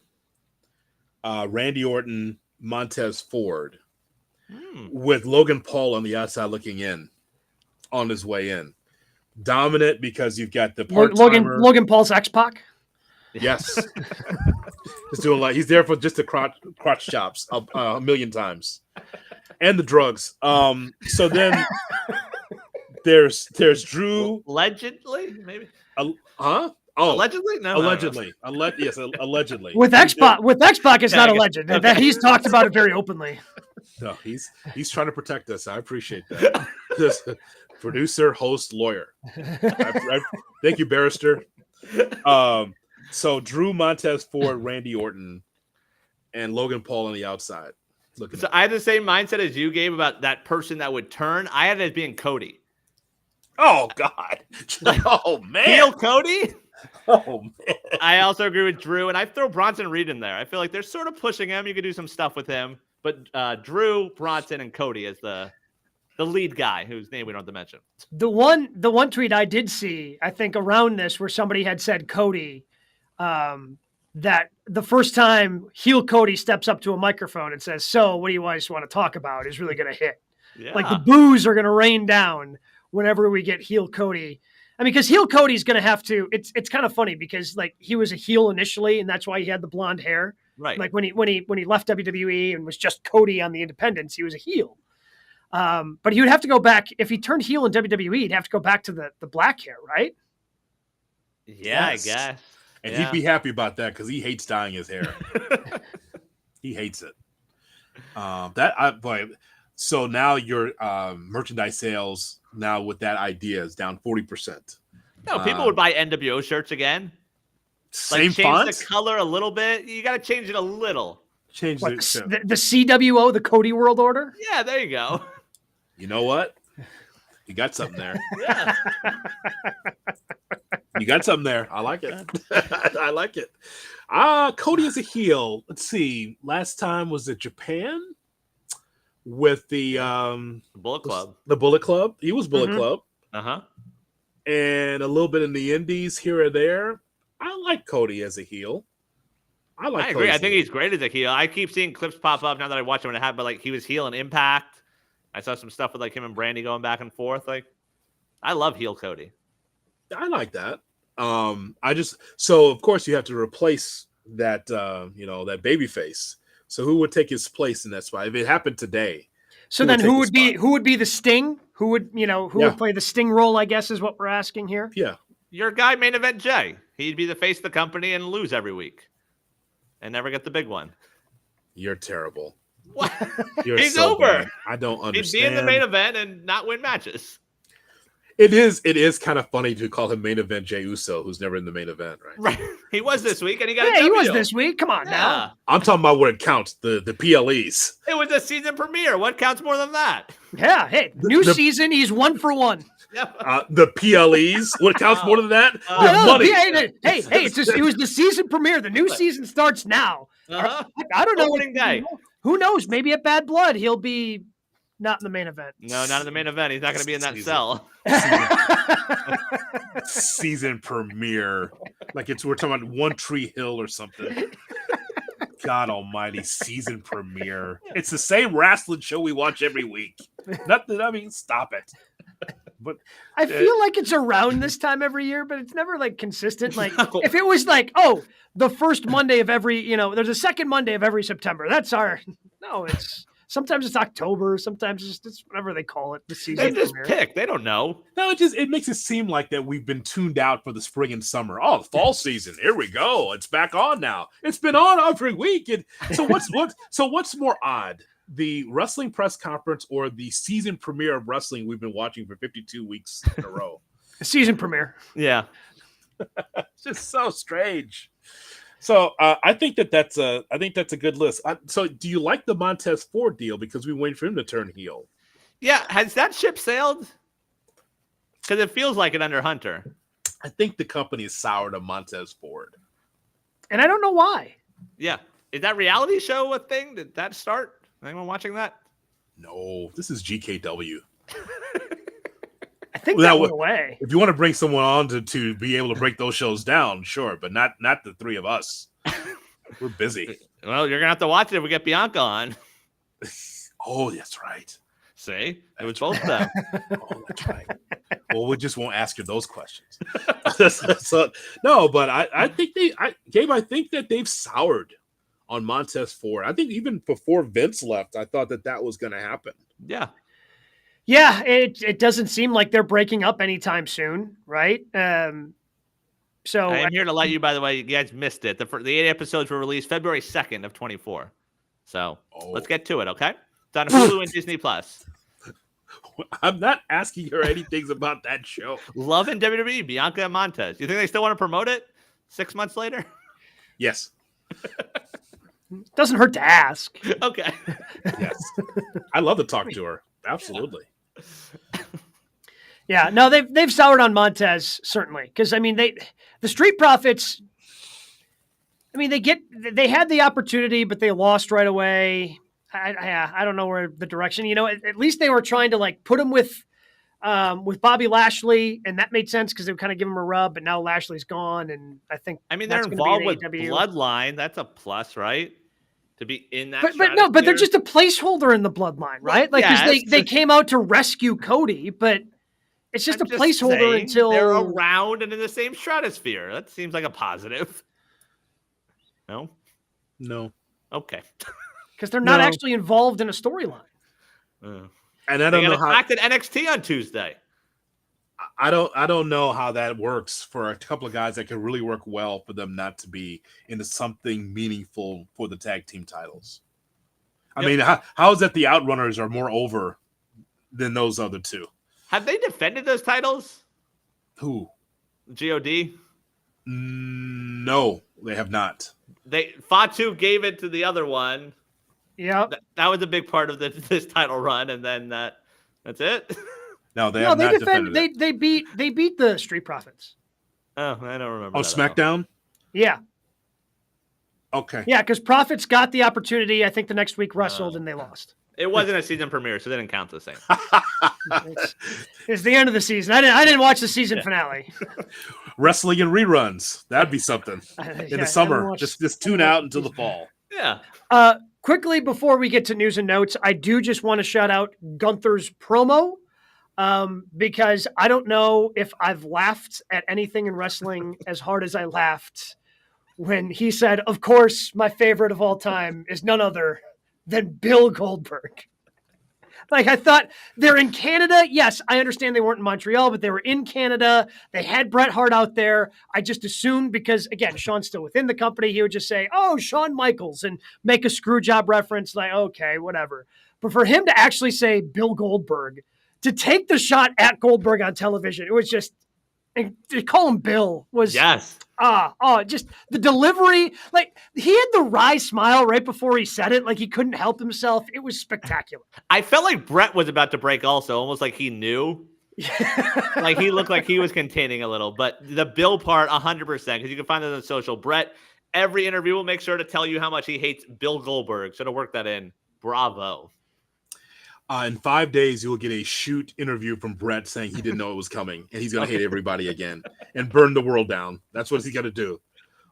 Randy Orton, Montez Ford, with Logan Paul on the outside looking in, on his way in. Dominant because you've got the part-timer. Logan Paul's X-Pac? Yes. He's doing he's there for just the crotch chops a million times. And the drugs. So then there's Drew. Allegedly, maybe? Huh? Oh, allegedly? No. Allegedly. Yes, allegedly. With X-Pac it's not alleged. Okay. That he's talked about it very openly. No, he's trying to protect us. I appreciate that. This producer, host, lawyer. Thank you, barrister. So Drew, Montez Ford, Randy Orton, and Logan Paul on the outside. So I had the same mindset as you, Gabe, about that person that would turn. I had it as being Cody. Oh, God. Oh, man. Heel Cody? Oh, man. I also agree with Drew, and I throw Bronson Reed in there. I feel like they're sort of pushing him. You could do some stuff with him. But Drew, Bronson, and Cody as the lead guy, whose name we don't have to mention. The one tweet I did see, I think around this, where somebody had said Cody, that the first time heel Cody steps up to a microphone and says, "So, what do you guys want to talk about?" is really going to hit. Yeah. Like the boos are going to rain down whenever we get heel Cody. I mean, because heel Cody's going to have to. It's kind of funny because like he was a heel initially, and that's why he had the blonde hair. Right. Like when he left WWE and was just Cody on the independents, he was a heel. But he would have to go back if he turned heel in WWE. He'd have to go back to the black hair, right? Yeah, Yes. I guess. And he'd be happy about that because he hates dyeing his hair. He hates it. So now your merchandise sales now with that idea is down 40%. No, people would buy NWO shirts again. Same change font? the color a little bit. You got to change it a little. Change What, it. the CWO, the Cody World Order? Yeah, there you go. You know what? You got something there. Yeah. You got something there. I like it. I like it. Cody is a heel. Let's see. Last time was it Japan with the Bullet Club. The Bullet Club. He was Bullet Club. Uh-huh. And a little bit in the Indies here or there. I like Cody as a heel. I agree. Cody I think he's great as a heel. I keep seeing clips pop up now that I watch him when it happened, but like he was heel in Impact. I saw some stuff with like him and Brandy going back and forth. Like, I love heel Cody. I like that. So of course you have to replace that that baby face. So who would take his place in that spot if it happened today? So then who would be the Sting? Who would would play the Sting role, I guess is what we're asking here. Yeah. Your guy, Main Event Jay. He'd be the face of the company and lose every week and never get the big one. You're terrible. What? He's so over. Bad. I don't understand. He'd be in the main event and not win matches. It is kind of funny to call him Main Event Jey Uso, who's never in the main event, right? Right. He was this week, and he got a he W. was this week. Come on now. I'm talking about what it counts, the PLEs. It was a season premiere. What counts more than that? Yeah. Hey, new season. He's 1 for 1. Yeah. The PLEs. What counts more than that? Money. Hey, it was the season premiere. The new season starts now. Uh-huh. I don't know. Opening day. Who knows? Maybe at Bad Blood he'll be not in the main event. No, not in the main event. He's not going to be in that cell. Season premiere. Like we're talking about One Tree Hill or something. God almighty, season premiere. It's the same wrestling show we watch every week. Stop it. But I feel like it's around this time every year, but it's never like consistent. Like No. if it was like, the first Monday of every, there's a second Monday of every September. It's sometimes it's October, sometimes it's whatever they call it. The season. They just pick. They don't know. No, it makes it seem like that we've been tuned out for the spring and summer. Oh, the fall season. Here we go. It's back on now. It's been on every week. And so what's more odd? The wrestling press conference or the season premiere of wrestling we've been watching for 52 weeks in a row? The season premiere. Yeah. It's just so strange. So I think that's a good list. So do you like the Montez Ford deal because we waited for him to turn heel? Yeah, has that ship sailed? Because it feels like it under Hunter. I think the company is soured on Montez Ford. And I don't know why. Yeah. Is that reality show a thing? Did that start? Anyone watching that? No, this is GKW. I think that went away. If you want to bring someone on to be able to break those shows down, sure, but not the three of us. We're busy. Well, you're going to have to watch it if we get Bianca on. Oh, that's right. See? It was both of them. Oh, that's right. Well, we just won't ask you those questions. No, but I think Gabe, I think that they've soured on Montez Ford. I think even before Vince left, I thought that was going to happen. Yeah. Yeah, it doesn't seem like they're breaking up anytime soon, right? So I am here to let you, by the way, you guys missed it. The 8 episodes were released February 2nd of 24. So let's get to it, okay? It's on Hulu and Disney+. I'm not asking her anything about that show. Love in WWE, Bianca and Montez. You think they still want to promote it 6 months later? Yes. Doesn't hurt to ask. Okay. Yes. I'd love to talk to her. Absolutely. Yeah, no, they've soured on Montez, certainly. Because, I mean, the Street Profits, I mean, they had the opportunity, but they lost right away. I don't know where the direction, at least they were trying to like put him with Bobby Lashley, and that made sense because they would kind of give him a rub, but now Lashley's gone, and I mean they're involved with Bloodline. That's a plus, right? To be in that, but they're just a placeholder in the Bloodline, right? Like, because they came out to rescue Cody, but it's just a placeholder until they're around and in the same stratosphere. That seems like a positive. No. Okay. Because they're not actually involved in a storyline. And I don't know how attacked at NXT on Tuesday. I don't know how that works for a couple of guys that can really work well for them not to be into something meaningful for the tag team titles. I mean, how is that the Outrunners are more over than those other two? Have they defended those titles? Who? GOD? No, they have not. Fatu gave it to the other one. Yeah, that was a big part of this title run, and then that's it. No, they have not defended it. They beat the Street Profits. Oh, I don't remember. On SmackDown? Yeah. Okay. Yeah, because Profits got the opportunity. I think the next week wrestled and they lost. It wasn't a season premiere, so they didn't count the same. It's the end of the season. I didn't watch the season finale. Wrestling and reruns. That'd be something in the summer. Just tune out until the fall. Yeah. Quickly before we get to news and notes, I do just want to shout out Gunther's promo. Because I don't know if I've laughed at anything in wrestling as hard as I laughed when he said, of course, my favorite of all time is none other than Bill Goldberg. Like, I thought they're in Canada. Yes, I understand they weren't in Montreal, but they were in Canada. They had Bret Hart out there. I just assumed because, again, Shawn's still within the company, he would just say, oh, Shawn Michaels, and make a screw job reference. Like, okay, whatever. But for him to actually say Bill Goldberg, to take the shot at Goldberg on television, it was just, and to call him Bill was just the delivery. Like, he had the wry smile right before he said it, like he couldn't help himself. It was spectacular. I felt like Brett was about to break also, almost like he knew. Like, he looked like he was containing a little, but the Bill part 100%, because you can find that on social. Brett, every interview will make sure to tell you how much he hates Bill Goldberg. Should have worked that in. Bravo. In 5 days, you will get a shoot interview from Brett saying he didn't know it was coming, and he's going to hate everybody again and burn the world down. That's what he's got to do.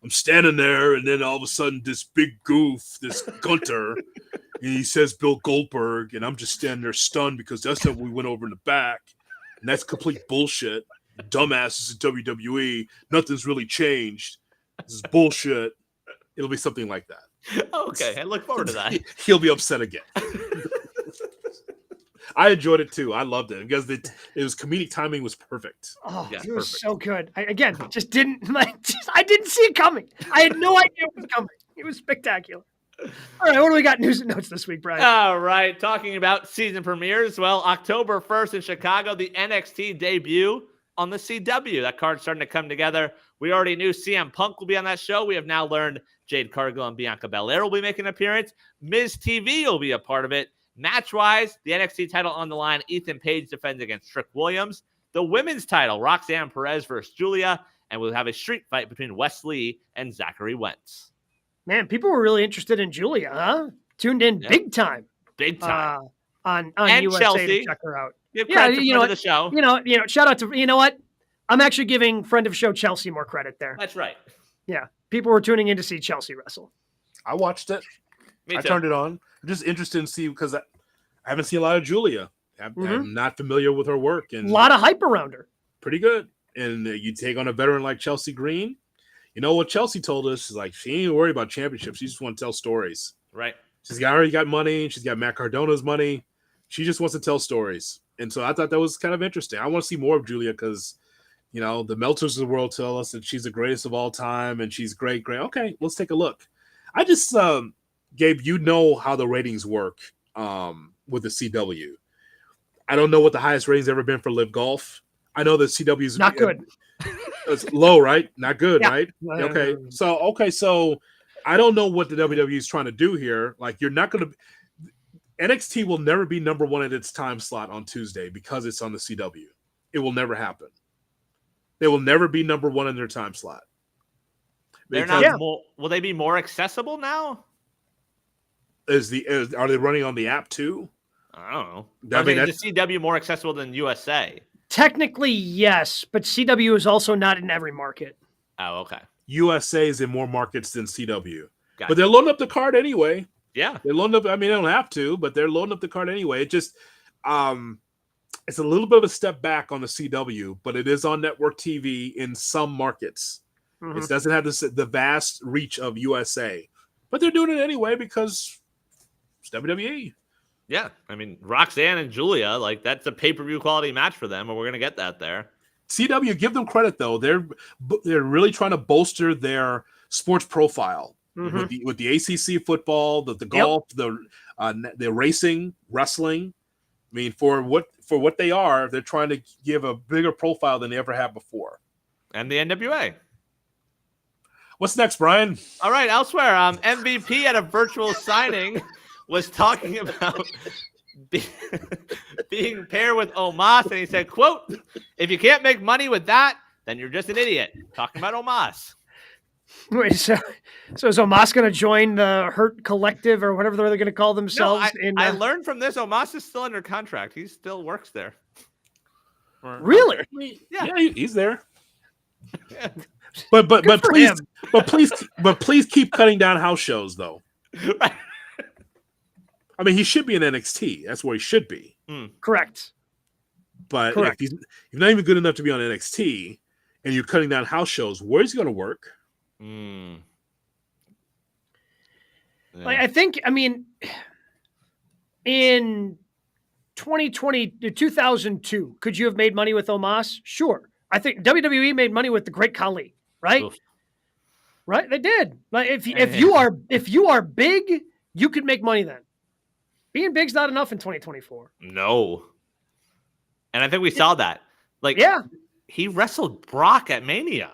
I'm standing there, and then all of a sudden, this big goof, this Gunter, and he says Bill Goldberg, and I'm just standing there stunned because that's what we went over in the back, and that's complete bullshit. Dumbasses in WWE, nothing's really changed. This is bullshit. It'll be something like that. Okay, I look forward to that. He'll be upset again. I enjoyed it too. I loved it because it was comedic timing was perfect. Oh, it was so good. I didn't see it coming. I had no idea it was coming. It was spectacular. All right, what do we got news and notes this week, Brian? All right, talking about season premieres. Well, October 1st in Chicago, the NXT debut on the CW. That card's starting to come together. We already knew CM Punk will be on that show. We have now learned Jade Cargill and Bianca Belair will be making an appearance. Miz TV will be a part of it. Match-wise, the NXT title on the line. Ethan Page defends against Trick Williams. The women's title, Roxanne Perez versus Julia. And we'll have a street fight between Wes Lee and Zachary Wentz. Man, people were really interested in Julia, huh? Tuned in big time. Big time. On and USA Chelsea. to check her out. Give credit to friend of the show. Shout out to, you know what? I'm actually giving friend of show Chelsea more credit there. That's right. Yeah. People were tuning in to see Chelsea wrestle. I watched it. Me too. I turned it on. I'm just interested to see because I haven't seen a lot of Julia. I'm not familiar with her work. And a lot of hype around her. Pretty good. And you take on a veteran like Chelsea Green. You know what Chelsea told us is like she ain't worried about championships. She just want to tell stories. Right. She's already got money. She's got Matt Cardona's money. She just wants to tell stories. And so I thought that was kind of interesting. I want to see more of Julia because, the Meltzers of the world tell us that she's the greatest of all time and she's great. Okay, let's take a look. I just, Gabe, you know how the ratings work with the CW. I don't know what the highest ratings ever been for Live Golf. I know the CW's not good. It's low, right? Not good, yeah. Right? Okay. So I don't know what the WWE is trying to do here. Like, you're not going to NXT will never be number one at its time slot on Tuesday because it's on the CW. It will never happen. They will never be number one in their time slot. They're not will they be more accessible now? Are they running on the app too? I don't know. Is the CW more accessible than USA? Technically, yes, but CW is also not in every market. Oh, okay. USA is in more markets than CW. Gotcha. But they're loading up the card anyway. Yeah. They're loading up. I mean, they don't have to, but they're loading up the card anyway. It just, it's a little bit of a step back on the CW, but it is on network TV in some markets. Mm-hmm. It doesn't have the vast reach of USA, but they're doing it anyway because it's WWE. Yeah. I mean, Roxanne and Julia, like that's a pay-per-view quality match for them, and we're going to get that there. CW, give them credit though. They're really trying to bolster their sports profile. Mm-hmm. with the ACC football, the golf, the racing, wrestling. I mean, for what they are, they're trying to give a bigger profile than they ever have before. And the NWA. What's next, Brian? All right, elsewhere, MVP at a virtual signing was talking about being paired with Omos, and he said, quote, "If you can't make money with that, then you're just an idiot." Talking about Omos. Wait, so is Omos going to join the Hurt Collective or whatever they're going to call themselves? No, I learned from this. Omos is still under contract. He still works there. Really? Yeah, he's there. Yeah. But please keep cutting down house shows though. Right. I mean, he should be in NXT. That's where he should be. Correct. But if he's not even good enough to be on NXT, and you're cutting down house shows, where's he going to work? Yeah. I think, in 2002, could you have made money with Omos? Sure. I think WWE made money with the Great Khali, right? Oof. Right? They did. Like if you are big, you could make money then. Being big's not enough in 2024. No. And I think we saw that. He wrestled Brock at Mania.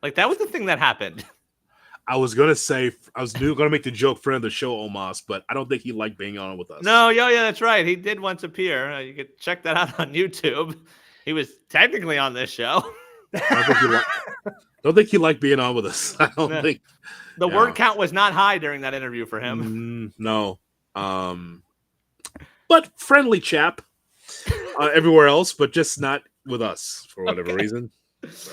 Like, that was the thing that happened. I was going to make the joke friend of the show, Omos, but I don't think he liked being on with us. No, yeah, that's right. He did once appear. You could check that out on YouTube. He was technically on this show. I don't think he liked being on with us. I don't think. The word count was not high during that interview for him. No. But friendly chap everywhere else, but just not with us for whatever reason. So.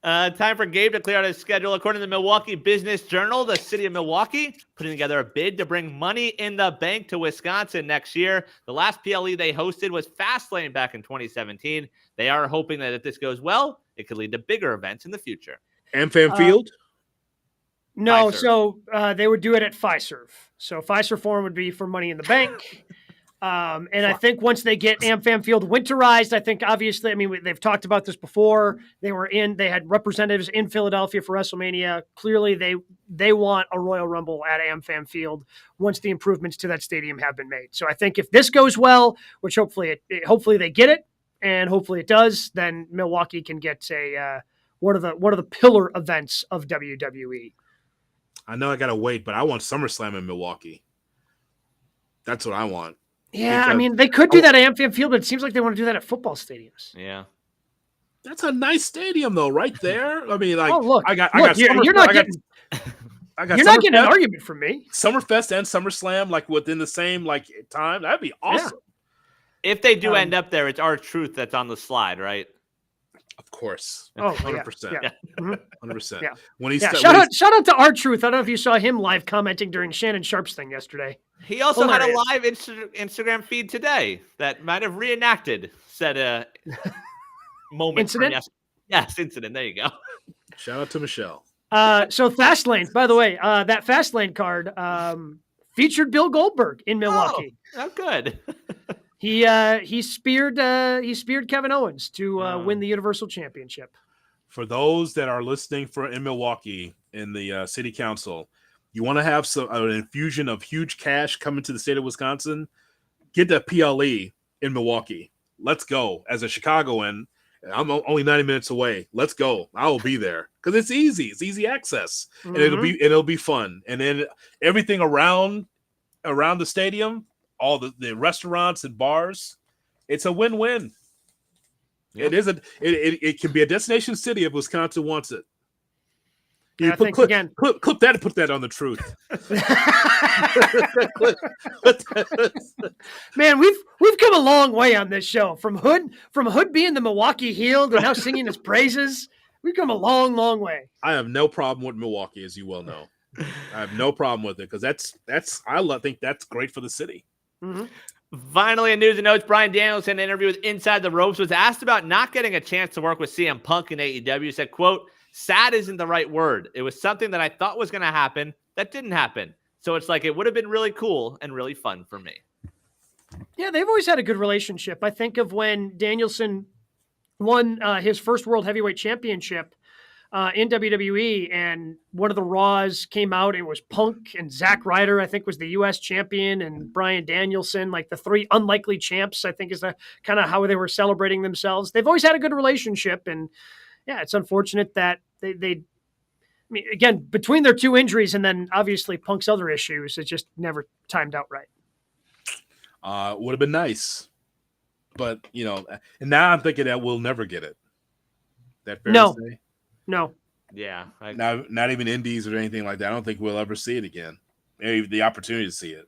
Time for Gabe to clear out his schedule. According to the Milwaukee Business Journal, the city of Milwaukee putting together a bid to bring Money in the Bank to Wisconsin next year. The last PLE they hosted was Fastlane back in 2017. They are hoping that if this goes well, it could lead to bigger events in the future. AmFam Field? No, Fiserv. So they would do it at Fiserv. So Fiserv Forum would be for Money in the Bank. And I think once they get AmFam Field winterized, I think obviously, they've talked about this before. They had representatives in Philadelphia for WrestleMania. Clearly they want a Royal Rumble at AmFam Field once the improvements to that stadium have been made. So I think if this goes well, which hopefully they get it, and hopefully it does, then Milwaukee can get one of the pillar events of WWE. I know I got to wait, but I want SummerSlam in Milwaukee. That's what I want. Yeah, I Because- mean, they could do that at Amphitheater Field, but it seems like they want to do that at football stadiums. Yeah. That's a nice stadium, though, right there. I mean, like, Oh, look, I got you're not getting an argument from me. Summerfest and SummerSlam, like within the same like time. That'd be awesome. If they do end up there, it's R-Truth that's on the slide, right? Of course. Oh, 100%. Yeah. 100%. Yeah. When he's Shout out to R-Truth. I don't know if you saw him live commenting during Shannon Sharp's thing yesterday. He also had a Hilarious. live Instagram feed today that might have reenacted said moment. Incident? Yes, incident. There you go. Shout out to Michelle. So Fastlane, by the way, that Fastlane card featured Bill Goldberg in Milwaukee. Oh, good. He speared Kevin Owens to win the Universal Championship. For those that are listening in Milwaukee in the city council, you want to have an infusion of huge cash coming to the state of Wisconsin, get that PLE in Milwaukee. Let's go. As a Chicagoan, I'm only 90 minutes away. Let's go. I will be there because it's easy. It's easy access, and it'll be fun. And then everything around the stadium, all the restaurants and bars, it's a win-win. Yep. It can be a destination city if Wisconsin wants it. Yeah, clip that and put that on the truth. Man, we've come a long way on this show from Hood being the Milwaukee heel to now singing his praises. We've come a long, long way. I have no problem with Milwaukee, as you well know. I have no problem with it because I think that's great for the city. Mm-hmm. Finally, in news and notes, Bryan Danielson, in an interview with Inside the Ropes, was asked about not getting a chance to work with CM Punk in AEW. He said, quote, "Sad isn't the right word. It was something that I thought was going to happen that didn't happen. So it's like it would have been really cool and really fun for me." Yeah, they've always had a good relationship. I think of when Danielson won his first World Heavyweight Championship in WWE, and one of the Raws came out, and it was Punk and Zack Ryder, I think, was the U.S. champion, and Bryan Danielson, like the three unlikely champs, I think is the kind of how they were celebrating themselves. They've always had a good relationship, and yeah, it's unfortunate that they I mean, again, between their two injuries and then obviously Punk's other issues, it just never timed out right. Would have been nice, but and now I'm thinking that we'll never get it. That fair to say? No. Yeah. Not even indies or anything like that. I don't think we'll ever see it again. Maybe the opportunity to see it.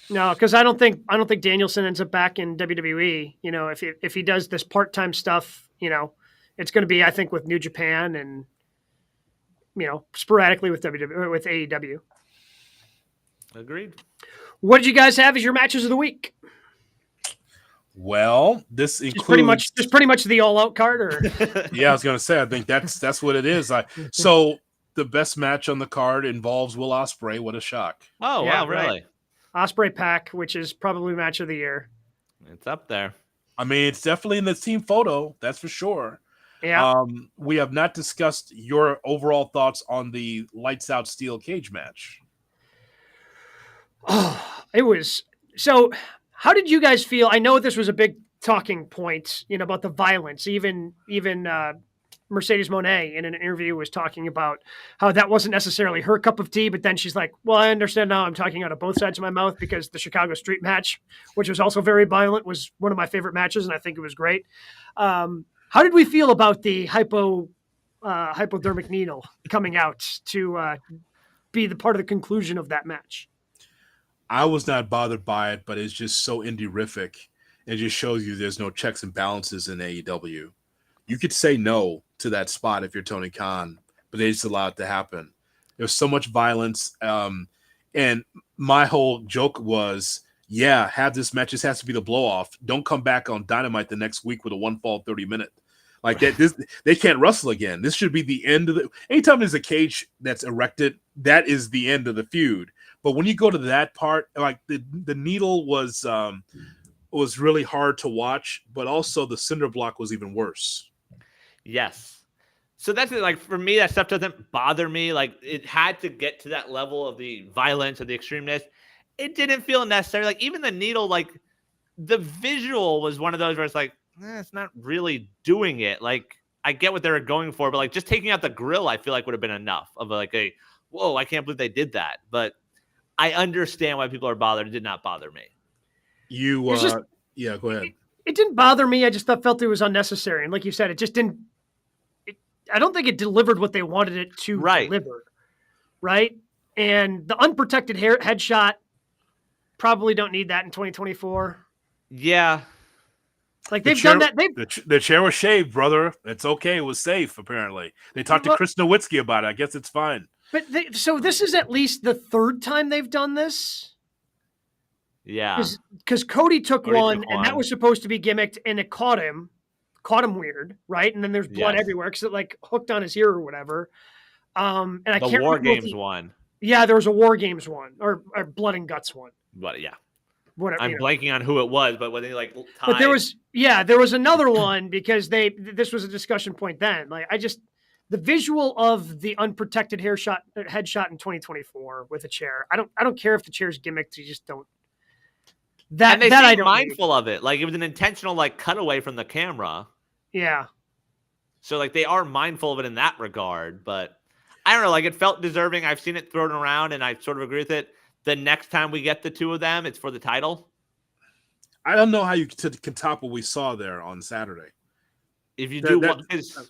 No, because I don't think Danielson ends up back in WWE. If he does this part-time stuff, it's going to be, I think, with New Japan and sporadically with AEW. Agreed. What did you guys have as your matches of the week? Well, this includes pretty much the All Out card, or yeah, I was gonna say, I think that's what it is. So the best match on the card involves Will Ospreay. What a shock! Oh yeah, wow, really? Right. Ospreay Pac, which is probably match of the year. It's up there. I mean, it's definitely in the team photo. That's for sure. Yeah. We have not discussed your overall thoughts on the Lights Out Steel Cage match. Oh, it was so. How did you guys feel? I know this was a big talking point, about the violence. Even Mercedes Moné in an interview was talking about how that wasn't necessarily her cup of tea, but then she's like, well, I understand now. I'm talking out of both sides of my mouth because the Chicago Street match, which was also very violent, was one of my favorite matches, and I think it was great. How did we feel about the hypodermic needle coming out to be the part of the conclusion of that match? I was not bothered by it, but it's just so indie-rific. It just shows you there's no checks and balances in AEW. You could say no to that spot if you're Tony Khan, but they just allow it to happen. There's so much violence. And my whole joke was, have this match. This has to be the blow-off. Don't come back on Dynamite the next week with a one-fall 30-minute. Like that, they can't wrestle again. This should be the end of the. Anytime there's a cage that's erected, that is the end of the feud. But when you go to that part, like the needle was really hard to watch, but also the cinder block was even worse. Yes. So that's it. Like for me, that stuff doesn't bother me. Like it had to get to that level of the violence or the extremeness. It didn't feel necessary. Like even the needle, like the visual was one of those where it's like, it's not really doing it. Like I get what they're going for, but like just taking out the grill, I feel like would have been enough of like whoa, I can't believe they did that. But I understand why people are bothered. It did not bother me. You, It's just- yeah, go ahead. It didn't bother me. I just felt it was unnecessary. And like you said, it just didn't. I don't think it delivered what they wanted it to deliver. Right. And the unprotected headshot, probably don't need that in 2024. Yeah. Like they've done that. The chair was shaved, brother. It's okay. It was safe, apparently. They talked to Chris Nowitzki about it. I guess it's fine. But so this is at least the third time they've done this. Yeah. Because Cody took one, and that was supposed to be gimmicked, and it caught him weird, right? And then there's blood everywhere because it like hooked on his ear or whatever. And I can't remember. War Games one. Yeah, there was a War Games one or Blood and Guts one. But yeah. Whatever, I'm blanking on who it was, but when they like tied... But there was another one because this was a discussion point then. Like the visual of the unprotected headshot in 2024 with a chair. I don't care if the chair's gimmicked. You just don't. And they seemed mindful of it. Like it was an intentional like cutaway from the camera. Yeah. So like they are mindful of it in that regard, but I don't know. Like it felt deserving. I've seen it thrown around, and I sort of agree with it. The next time we get the two of them, it's for the title. I don't know how you can top what we saw there on Saturday. If you do,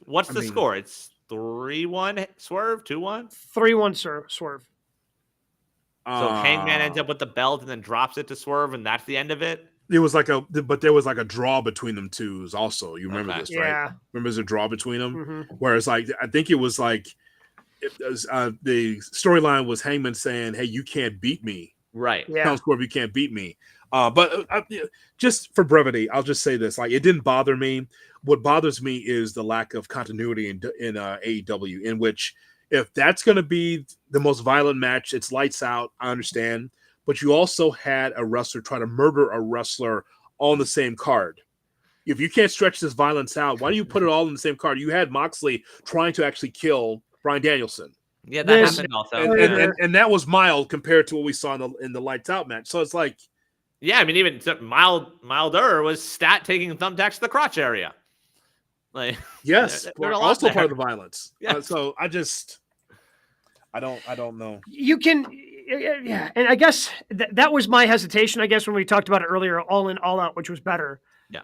what's the score? It's 3-1 Swerve, 2-1? 3-1 Swerve. So Hangman ends up with the belt and then drops it to Swerve, and that's the end of it? There was like a draw between them two also. You remember this, right? Yeah. Remember there's a draw between them? Mm-hmm. Whereas like, I think it was like, the storyline was Hangman saying, "Hey, you can't beat me." Right. Yeah. Swerve, you can't beat me. But just for brevity, I'll just say this: like, it didn't bother me. What bothers me is the lack of continuity in AEW, in which if that's going to be the most violent match, it's lights out. I understand, but you also had a wrestler try to murder a wrestler on the same card. If you can't stretch this violence out, why do you put it all in the same card? You had Moxley trying to actually kill Bryan Danielson. Yeah, that happened also. And that was mild compared to what we saw in the lights out match. So it's like, yeah, I mean, even milder was Stat taking thumbtacks to the crotch area. Like, yes, also part of the violence. Yeah. So I don't know. You can, yeah, and I guess that was my hesitation. I guess when we talked about it earlier, All In, All Out, which was better. Yeah.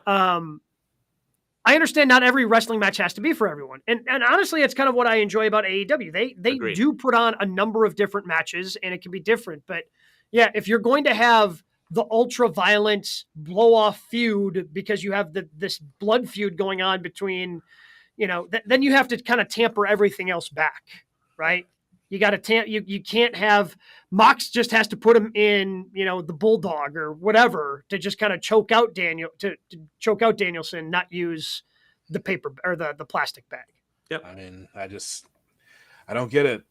I understand not every wrestling match has to be for everyone. And honestly, it's kind of what I enjoy about AEW. They do put on a number of different matches, and it can be different. But yeah, if you're going to have the ultra violent blow off feud because you have this blood feud going on between, then you have to kind of tamper everything else back, right? You got to you can't have Mox just has to put him in, the bulldog or whatever to just kind of choke out Danielson, not use the paper or the plastic bag. Yep. I mean, I don't get it.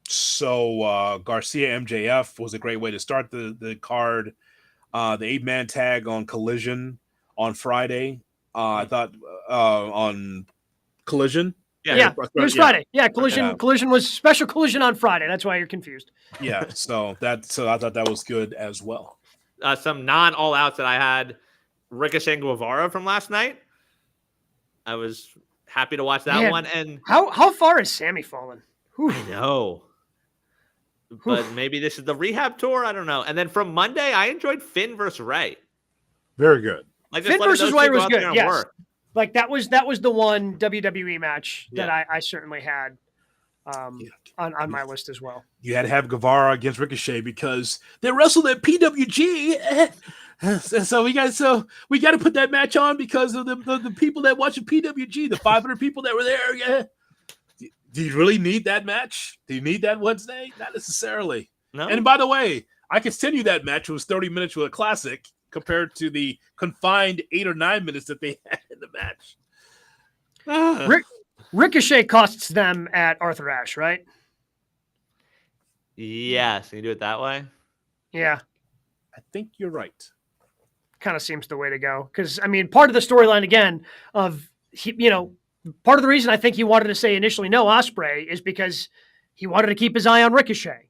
So Garcia MJF was a great way to start the card. The 8-man tag on Collision on Friday. I thought on Collision. Yeah, it was Friday. Yeah, Collision was special Collision on Friday. That's why you're confused. Yeah, so I thought that was good as well. Some non-all outs that I had, Ricochet and Guevara from last night. I was happy to watch that one. And how far has Sammy fallen? Whew. I know. But maybe this is the rehab tour. I don't know. And then from Monday, I enjoyed Finn versus Ray. Very good. Like Finn versus Ray was good. Yes. Like that was the one WWE match that I certainly had on my list as well. You had to have Guevara against Ricochet because they wrestled at PWG. So we got to put that match on because of the people that watch PWG, the 500 people that were there. Yeah. Do you really need that match? Do you need that Wednesday? Not necessarily. No. And by the way, I can send you that match. It was 30 minutes with a classic compared to the confined 8 or 9 minutes that they had in the match. Ricochet costs them at Arthur Ashe, right? Yes. Can you do it that way? Yeah. I think you're right. Kind of seems the way to go. Because, I mean, part of the storyline, again, part of the reason I think he wanted to say initially no Ospreay is because he wanted to keep his eye on Ricochet.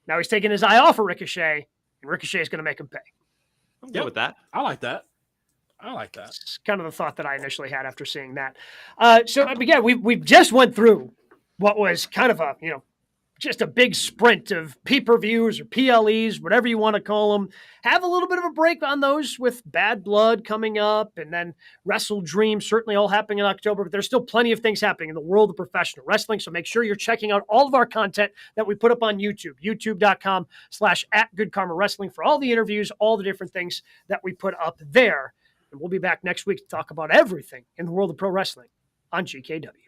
Now he's taking his eye off of Ricochet, and Ricochet is going to make him pay. I'm good with that. I like that. It's kind of the thought that I initially had after seeing that. So again, we just went through what was kind of a just a big sprint of pay-per-views or PLEs, whatever you want to call them. Have a little bit of a break on those with Bad Blood coming up, and then Wrestle Dream certainly all happening in October, but there's still plenty of things happening in the world of professional wrestling. So make sure you're checking out all of our content that we put up on YouTube, youtube.com/@GoodKarmaWrestling for all the interviews, all the different things that we put up there. And we'll be back next week to talk about everything in the world of pro wrestling on GKW.